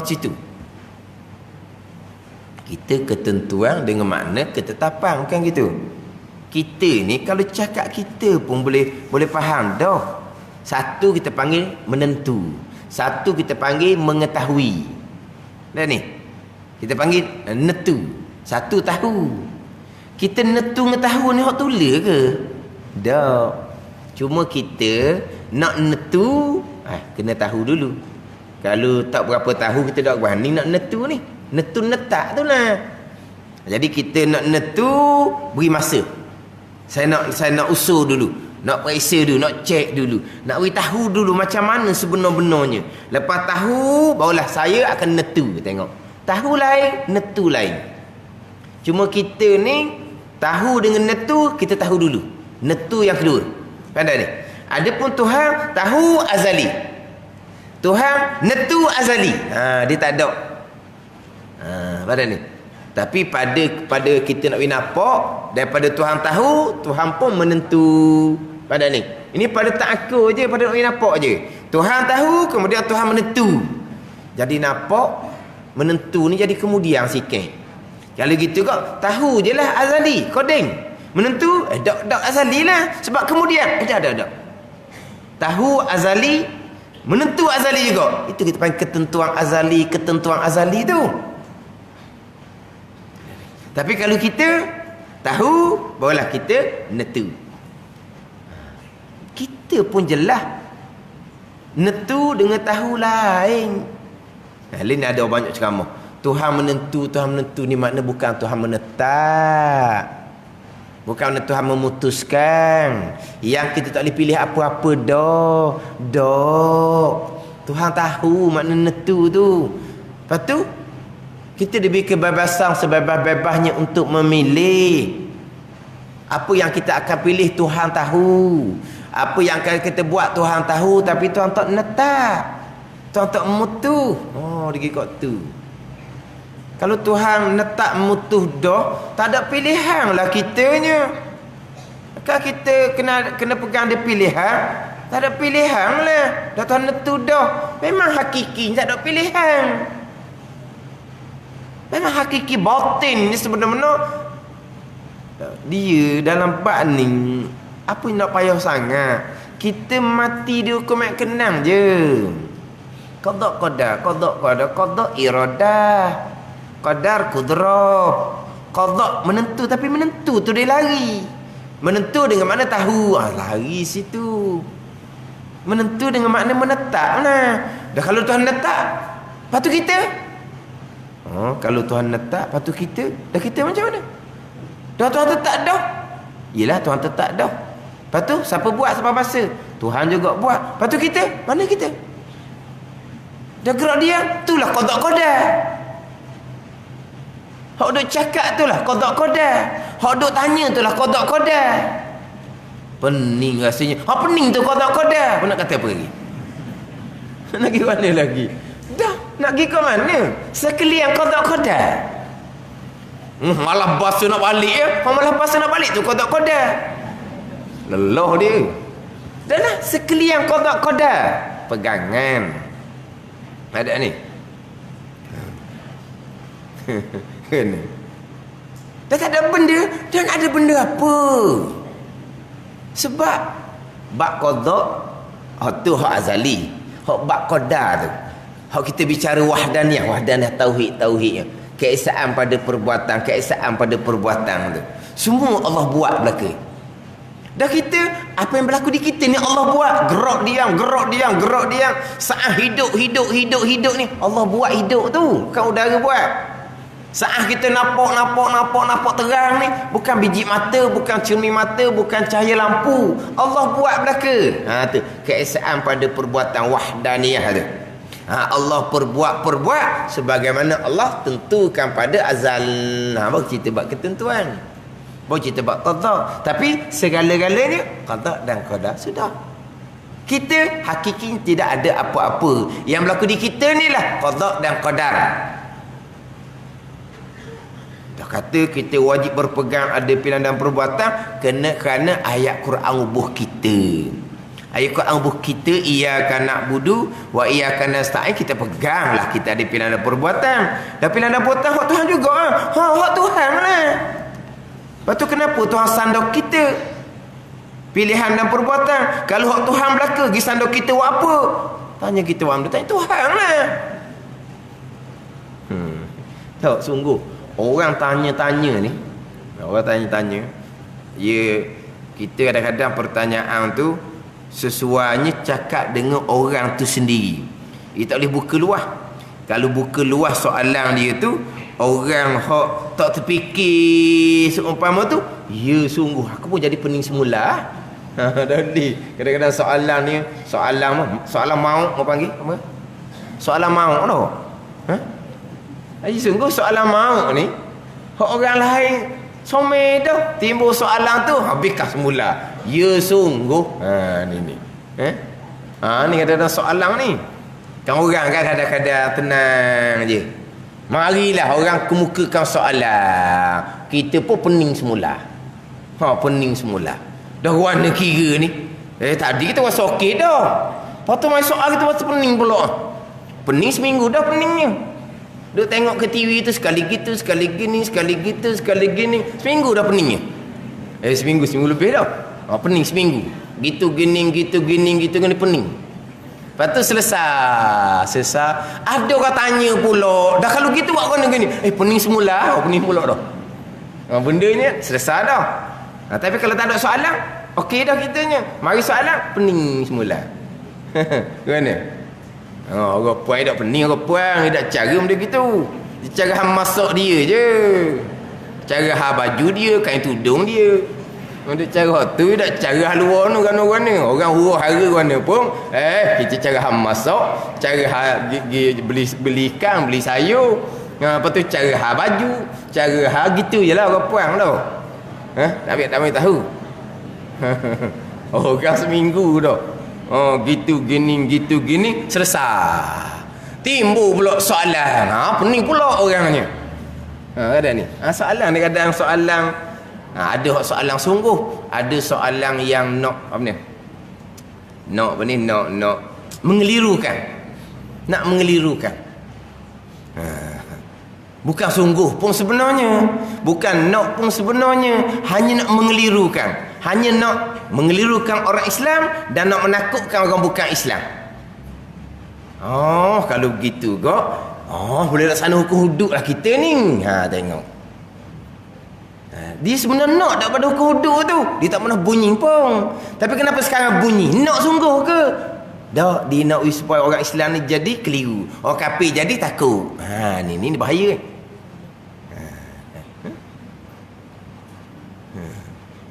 Situ. Kita ketentuan dengan makna ketetapan, bukan gitu. Kita ni kalau cakap kita pun boleh faham dah. Satu kita panggil menentu, satu kita panggil mengetahui. Dah ni. Kita panggil netu. Satu tahu. Kita netu mengetahui ni hak tula ke? Dah. Cuma kita nak netu, kena tahu dulu. Kalau tak berapa tahu kita dah berani nak netu ni. Netu netak tu lah. Jadi kita nak netu, beri masa. Saya nak usul dulu, nak periksa dulu, nak cek dulu, nak beri tahu dulu macam mana sebenar-benarnya. Lepas tahu, barulah saya akan netu. Tengok, tahu lain, netu lain. Cuma kita ni tahu dengan netu, kita tahu dulu. Netu yang kedua. Pandai ni. Adapun Tuhan tahu azali. Tuhan netu azali. Dia tak ada. Pada ni. Tapi pada kita nak nampak, daripada Tuhan tahu, Tuhan pun menentu. Pada ni. Ini pada tak aku je, pada nak nampak je. Tuhan tahu, kemudian Tuhan menentu. Jadi nampak menentu ni jadi kemudian sikit. Kalau gitu kok tahu je lah azali, kodeng. Menentu dak azali lah, sebab kemudian dak. Tahu azali, menentu azali juga. Itu kita panggil ketentuan azali tu. Tapi kalau kita tahu, barulah kita netu. Kita pun jelas netu dengan tahu lain. Lain ada banyak ceramah. Tuhan menentu ni makna bukan Tuhan menetap. Bukan Tuhan memutuskan. Yang kita tak boleh pilih apa-apa dah. Tuhan tahu makna netu tu. Lepas tu kita diberi kebebasan sebebas-bebasnya untuk memilih. Apa yang kita akan pilih Tuhan tahu. Apa yang akan kita buat Tuhan tahu. Tapi Tuhan tak netap. Tuhan tak mutu. Dia kata tu. Kalau Tuhan netap mutu dah, tak ada pilihan lah kitanya. Kalau kita kena pegang dia pilihan, tak ada pilihan lah. Dah Tuhan netu dah. Memang hakiki tak ada pilihan. Memang hakiki batin ni sebenarnya dia dalam bab ni apa nak payah sangat. Kita mati dia hukum yang kenang je. Qada iradah, qadar kudrah. Qada menentu, tapi menentu tu dia lari. Menentu dengan makna tahu, lari situ. Menentu dengan makna menetap lah. Dah kalau Tuhan letak, lepas tu kita. Kalau Tuhan letak, lepas tu kita. Dah kita macam mana? Dah Tuhan tetap dah. Yelah Tuhan tetap dah. Lepas tu siapa buat siapa bahasa? Tuhan juga buat. Lepas tu kita, mana kita? Dah gerak dia, itulah qada-qadar. Hak duk cakap itulah qada-qadar. Hak duk tanya itulah qada-qadar. Pening rasanya. Pening tu qada-qadar. Apa nak kata apa lagi? Nak pergi mana lagi? Dah, nak pergi ke mana? Sekalian qada-qadar. Malah bas nak balik ya. Malah bas nak balik tu qada-qadar. Lelah dia. Dah lah, sekalian qada-qadar. Pegangan. Ada ni. Kena. Dah tak ada benda. Dan ada benda apa? Sebab bab qada tu hak azali. Hak bab qadar tu, hak kita bicara wahdaniyah tauhid. Keesaan pada perbuatan, keesaan pada perbuatan tu. Semua Allah buat belaka. Dah kita, apa yang berlaku di kita ni Allah buat. Gerak diam. Saat hidup ni Allah buat hidup tu. Bukan udara buat. Saat kita nampak terang ni, bukan biji mata, bukan cermin mata, bukan cahaya lampu. Allah buat belaka. Tu keesaan pada perbuatan wahdaniyah tu. Allah perbuat sebagaimana Allah tentukan pada azal. Baru kita buat ketentuan. Baru kita buat qada. Tapi segala-galanya qada dan qadar sudah. Kita hakiki tidak ada apa-apa. Yang berlaku di kita ni lah qada dan qadar. Dah kata kita wajib berpegang ada pilihan dan perbuatan kerana ayat Quran ubuh kita. Ayat Quran ubuh kita, iyyaka na'budu wa iyyaka nasta'in, kita peganglah kita ada pilihan dan perbuatan. Dan pilihan dan perbuatan hak Tuhan juga. Hak Tuhan lah. Lepas tu kenapa Tuhan sandok kita pilihan dan perbuatan? Kalau hak Tuhan belaka, pergi sandok kita buat apa? Tanya kita buat apa? Tanya Tuhan lah. Tahu sungguh orang tanya-tanya ni, kita kadang-kadang pertanyaan tu sesuainya cakap dengan orang tu sendiri. Dia tak boleh buka luah. Kalau buka luah soalan dia tu, orang hak tak terfikir seumpama tu, ya sungguh aku pun jadi pening semula. Jadi kadang-kadang soalan ni soalan maut apa panggil apa? Soalan maut tu. Sungguh soalan maut ni hak orang lain somai dah timbul soalan tu habiskan semula. Ya sungguh. Ni. Ni kadang-kadang soalan ni. Kan orang kan kadang-kadang tenang je. Marilah orang kemukakan soalan. Kita pun pening semula. Pening semula. Dah warna kira ni. Tadi kita rasa okey dah. Lepas tu main soal kita rasa pening pula. Pening seminggu dah peningnya. Duk tengok ke TV tu sekali gitu, sekali gini. Seminggu dah peningnya. Seminggu lebih dah. Pening seminggu. Gitu gini pening. Lepas tu selesai. Ada orang tanya pula, dah kalau gitu buat mana gini? Pening semula. Pening pula dah. Bendanya selesai dah. Tapi kalau tak ada soalan, okey dah kitanya. Mari soalan, pening semula. Gimana? Orang puan tak pening, orang puan dia tak cara benda gitu. Dia cara hang masak dia je. Cara hang baju dia, kain tudung dia. Dia cara tu tak cara hang luar tu kan-kan. Orang huruf hara mana pun, kita cara hang masak, cara hang beli ikan, beli sayur. Lepas tu cara hang baju, cara hang gitu jelah orang puan tu. Tak ambil tahu. Orang seminggu dah. Gitu gini selesai. Timbul pula soalan. Pening pula orangnya. Ada ni. Soalan dia kadang soalan ada soalan sungguh, ada soalan yang nak mengelirukan. Nak mengelirukan. Bukan sungguh pun sebenarnya. Bukan nak pun sebenarnya. Hanya nak mengelirukan. Hanya nak mengelirukan orang Islam dan nak menakutkan orang bukan Islam. Oh, kalau begitu kok. Oh, boleh laksana hukum hudud lah kita ni. Tengok. Dia sebenarnya nak daripada hukum hudud tu. Dia tak pernah bunyi pun. Tapi kenapa sekarang bunyi? Nak sungguh ke? Dah, dia nak supaya orang Islam ni jadi keliru. Orang kafir jadi takut. Ni bahaya.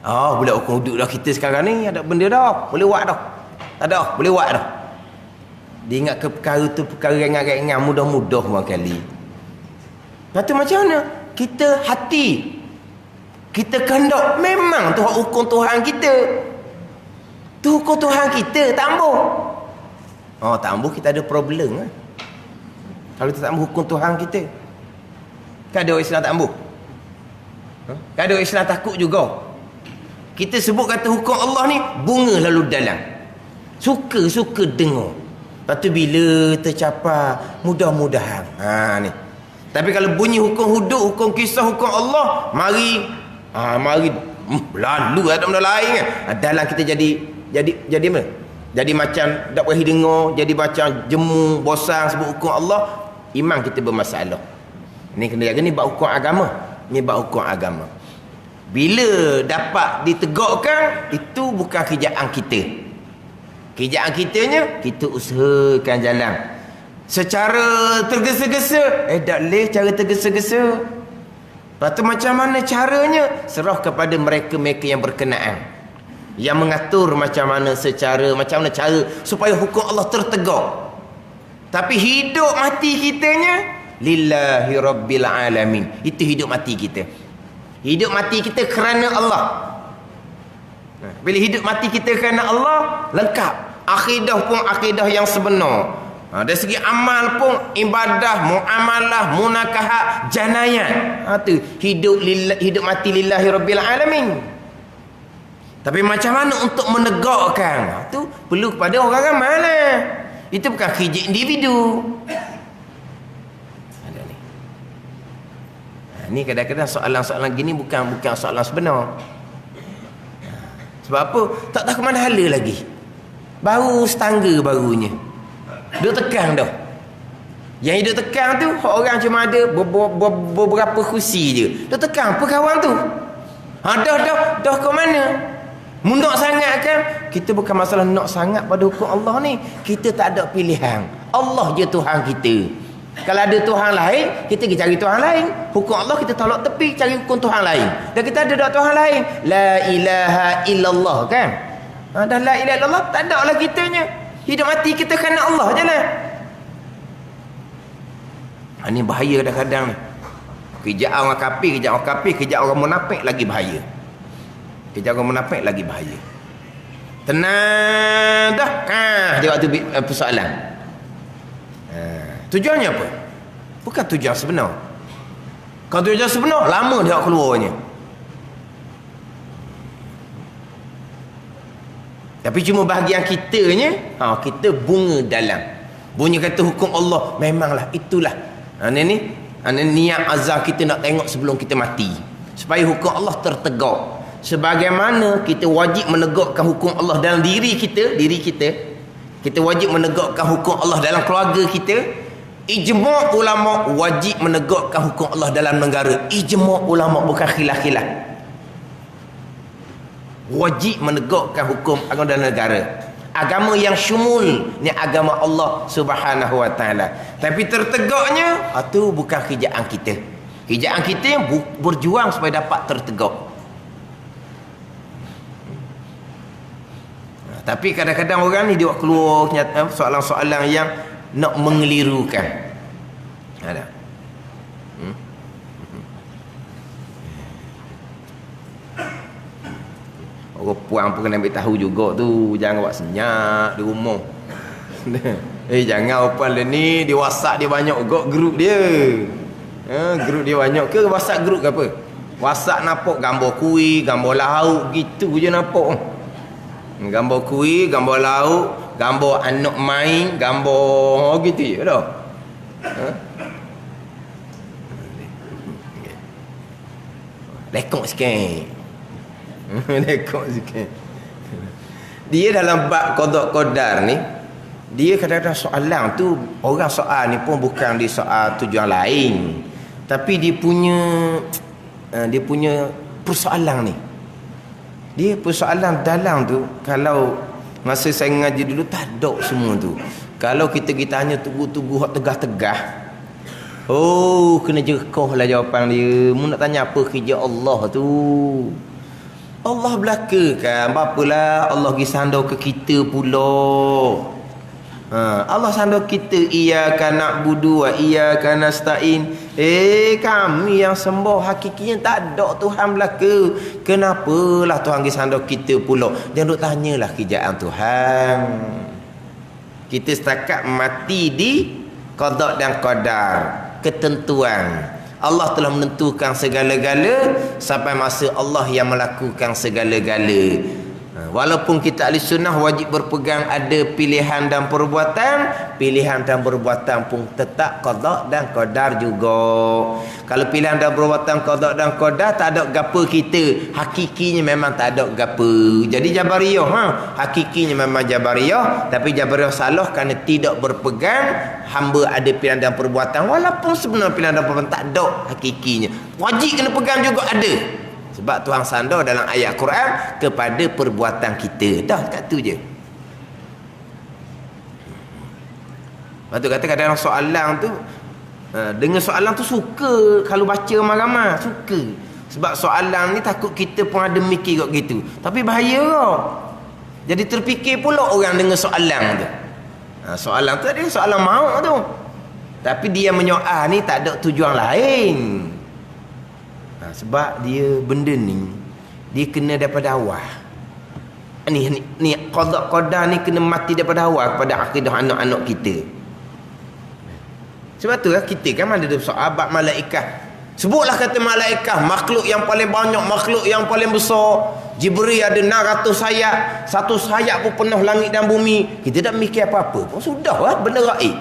Boleh hukum hudud dah kita sekarang ni. Ada benda dah. Boleh buat dah. Tak ada. Boleh buat dah. Dia ingat ke perkara tu perkara ringan-ringan, mudah-mudah barangkali. Lepas tu macam mana? Kita hati. Kita kehendak. Memang tu hukum Tuhan kita. Tu hukum Tuhan kita. Tambah. Tak ambuh kita ada problem kan? Kalau kita tak ambuh hukum Tuhan kita. Kan ada orang Islam tak ambuh? Kan ada orang Islam takut juga. Kita sebut kata hukum Allah ni bunga lalu dalam. Suka-suka dengar. Lepas tu bila tercapai mudah-mudahan. Ni. Tapi kalau bunyi hukum hudud, hukum kisah, hukum Allah, mari lalu ada benda lain kan. Dalam kita jadi apa? Jadi macam tak boleh dengar, jadi macam jemu, bosan sebut hukum Allah, iman kita bermasalah. Ni kena jaga, ni bab hukum agama. Ni bab hukum agama. Bila dapat ditegakkan, itu bukan kerjaan kita. Kerjaan kitanya, kita usahakan jalan. Secara tergesa-gesa, tak boleh cara tergesa-gesa. Lepas tu macam mana caranya? Serah kepada mereka-mereka yang berkenaan. Yang mengatur macam mana cara supaya hukum Allah tertegak. Tapi hidup mati kitanya lillahi rabbil alamin. Itu hidup mati kita. Hidup mati kita kerana Allah. Bila hidup mati kita kerana Allah, lengkap. Akidah pun akidah yang sebenar. Dari segi amal pun ibadah, muamalah, munakahat, janayat. Tu hidup mati lillahi rabbil alamin. Tapi macam mana untuk menegakkan? Itu perlu kepada orang ramai lah. Itu bukan kerja individu. Ada ni. Ni kadang-kadang soalan-soalan gini bukan soalan sebenar. Sebab apa? Tak tahu ke mana hala lagi. Baru setangga barunya. Duk tekan dah. Yang hidup tekan tu, orang cuma ada beberapa kursi je. Duk tekan apa kawan tu? Dah ke mana? Nak sangat kan? Kita bukan masalah nak sangat pada hukum Allah ni. Kita tak ada pilihan. Allah je Tuhan kita. Kalau ada Tuhan lain, kita pergi cari Tuhan lain. Hukum Allah kita tolak tepi, cari hukum Tuhan lain. Dan kita ada doa Tuhan lain. La ilaha illallah kan? Dah la ilaha illallah, tak ada lah kitanya. Hidup mati kita kerana Allah je lah. Ini bahaya kadang-kadang ni. Kerjaan orang kafir, kerjaan orang munafik lagi bahaya. Kerja orang munafik lagi bahaya. Tenang dah. Dia waktu persoalan. Tujuannya apa? Bukan tujuan sebenar. Kalau tujuan sebenar, lama dia keluarnya. Tapi cuma bahagian kitanya, kita bunga dalam. Bunyi kata hukum Allah, memanglah itulah. Ini niat azam kita nak tengok sebelum kita mati. Supaya hukum Allah tertegak. Sebagaimana kita wajib menegakkan hukum Allah dalam diri kita, kita wajib menegakkan hukum Allah dalam keluarga kita. Ijma' ulama wajib menegakkan hukum Allah dalam negara. Ijma' ulama, bukan khilaf-khilaf. Wajib menegakkan hukum agama dalam negara. Agama yang syumul ni agama Allah Subhanahu wa taala. Tapi tertegaknya itu bukan kerjaan kita. Kerjaan kita yang berjuang supaya dapat tertegak. Tapi kadang-kadang orang ni dia keluar soalan-soalan yang nak mengelirukan. Ada. Orang puang pun kena ambil tahu juga tu. Jangan buat senyap di rumah. Jangan puan ni di WhatsApp dia banyak juga grup dia. Grup dia banyak ke WhatsApp grup ke apa? WhatsApp nampak gambar kuih, gambar lauk gitu je nampak. Gambar kuih, gambar lauk, gambar anak main, gambar gitu je dah. Lekok sikit. Lekok sikit. Dia dalam bab qada qadar ni, dia kadang-kadang soalan tu, orang soal ni pun bukan dia soal tujuan lain, tapi dia punya persoalan ni. Dia persoalan dalam tu, kalau masa saya ngaji dulu tak ada semua tu. Kalau kita hanya tugu-tugu hak tegah-tegah, oh kena jerkah lah jawapan dia. Mu nak tanya apa kerja Allah tu? Allah belakakan, apalah Allah pergi sandar ke kita pula. Allah sandar kita, iyyaka na'budu wa iyyaka nasta'in. Kami yang sembah hakikinya tak ada Tuhan belaka. Kenapalah Tuhan pergi sandar kita pula? Jangan duk tanyalah kerjaan Tuhan. Kita setakat mati di qada dan qadar, ketentuan. Allah telah menentukan segala-gala sampai masa Allah yang melakukan segala-gala. Walaupun kita ahli sunnah wajib berpegang ada pilihan dan perbuatan, pilihan dan perbuatan pun tetap qada dan qadar juga. Kalau pilihan dan perbuatan qada dan qadar, tak ada gapo kita, hakikinya memang tak ada gapo. Jadi Jabariyah hakikinya memang Jabariyah, tapi Jabariyah salah kerana tidak berpegang hamba ada pilihan dan perbuatan, walaupun sebenarnya pilihan dan perbuatan tak ada hakikinya. Wajib kena pegang juga ada. Sebab Tuhan sandar dalam ayat Quran kepada perbuatan kita. Dah kat tu je. Lepas tu kata kadang-kadang soalan tu, dengan soalan tu suka kalau baca ramai-ramai, suka. Sebab soalan ni takut kita pun ada mikir kat gitu. Tapi bahaya kau. Jadi terfikir pula orang dengan soalan tu. Soalan tu ada soalan mauk tu. Tapi dia menyoal ni tak ada tujuan lain. Sebab dia benda ni dia kena daripada awal. Ni qada qadar ni kena mati daripada awal kepada akidah anak-anak kita. Sebab tu kita kan ada soal bab malaikat. Sebutlah kata malaikat, makhluk yang paling banyak, makhluk yang paling besar. Jibril ada 600 sayap, satu sayap pun penuh langit dan bumi. Kita tak mikir apa-apa pun sudahlah, benda gaib.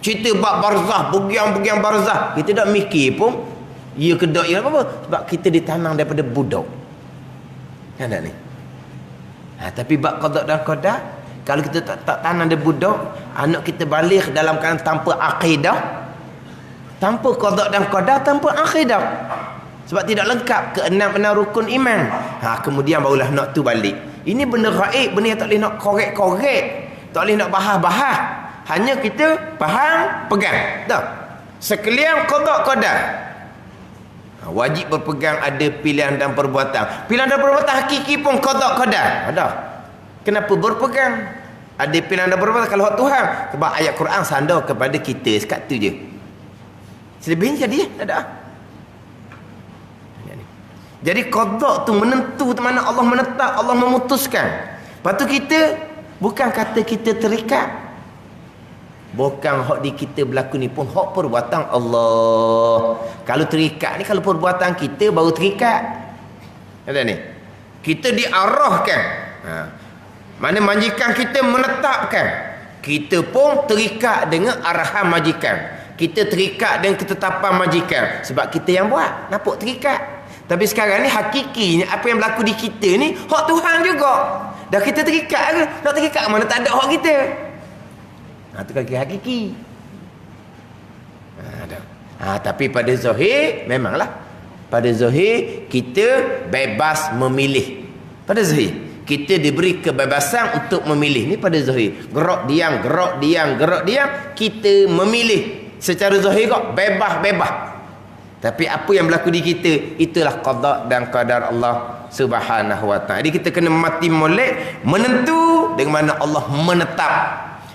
Cerita bab barzah, bugiang-bugiang barzah, kita tak mikir pun ia kedak ia apa-apa, sebab kita ditanam daripada budak. Kan tak ni? Tapi bab qada dan qadar, kalau kita tak tanam dia budak, anak kita balik dalam keadaan tanpa akidah, tanpa qada dan qadar, tanpa akidah. Sebab tidak lengkap keenam-enam rukun iman. Kemudian barulah nak tu balik. Ini benda gaib, benda yang tak boleh nak korek-korek, tak boleh nak bahas-bahas. Hanya kita faham, pegang. Dah. Sekalian qada qadar. Wajib berpegang ada pilihan dan perbuatan. Pilihan dan perbuatan hakiki pun qada qadar. Ada. Kenapa berpegang ada pilihan dan perbuatan kalau hak Tuhan? Sebab ayat Quran sandar kepada kita sekat tu je. Selebihnya jadi tak ada. Jadi qada tu menentu mana Allah menetap, Allah memutuskan. Lepas tu kita bukan kata kita terikat. Bukan hak di kita berlaku ni pun hak perbuatan Allah. Kalau terikat ni, kalau perbuatan kita baru terikat. Ada ni. Kita diarahkan. Mana majikan kita menetapkan. Kita pun terikat dengan arahan majikan. Kita terikat dengan ketetapan majikan. Sebab kita yang buat. Nampak terikat. Tapi sekarang ni hakikinya apa yang berlaku di kita ni hak Tuhan juga. Dah kita terikat ke? Nak terikat mana tak ada hak kita. Itu kaki hakiki. Tapi pada zahir memanglah. Pada zahir kita bebas memilih. Pada zahir kita diberi kebebasan untuk memilih. Ni pada zahir. Gerak diam, gerak diam, gerak diam, kita memilih. Secara zahir kok bebas-bebas. Tapi apa yang berlaku di kita, itulah qada dan qadar Allah Subhanahu wa taala. Jadi kita kena mati molek menentu dengan mana Allah menetap.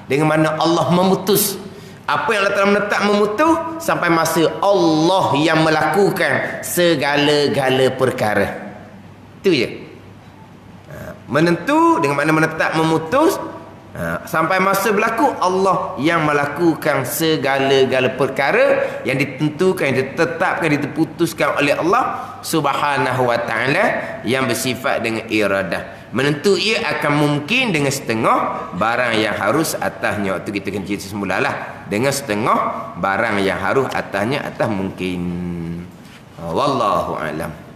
Dengan mana Allah memutus. Apa yang Allah telah menetap memutus sampai masa Allah yang melakukan segala-gala perkara. Itu je. Menentu dengan mana menetap memutus sampai masa berlaku Allah yang melakukan segala-gala perkara yang ditentukan, yang ditetapkan, diputuskan oleh Allah Subhanahu wa taala yang bersifat dengan iradah. Menentu ia akan mungkin dengan setengah barang yang harus atasnya. Waktu kita kena cerita semula lah. Dengan setengah barang yang harus atasnya atas mungkin. Wallahu alam.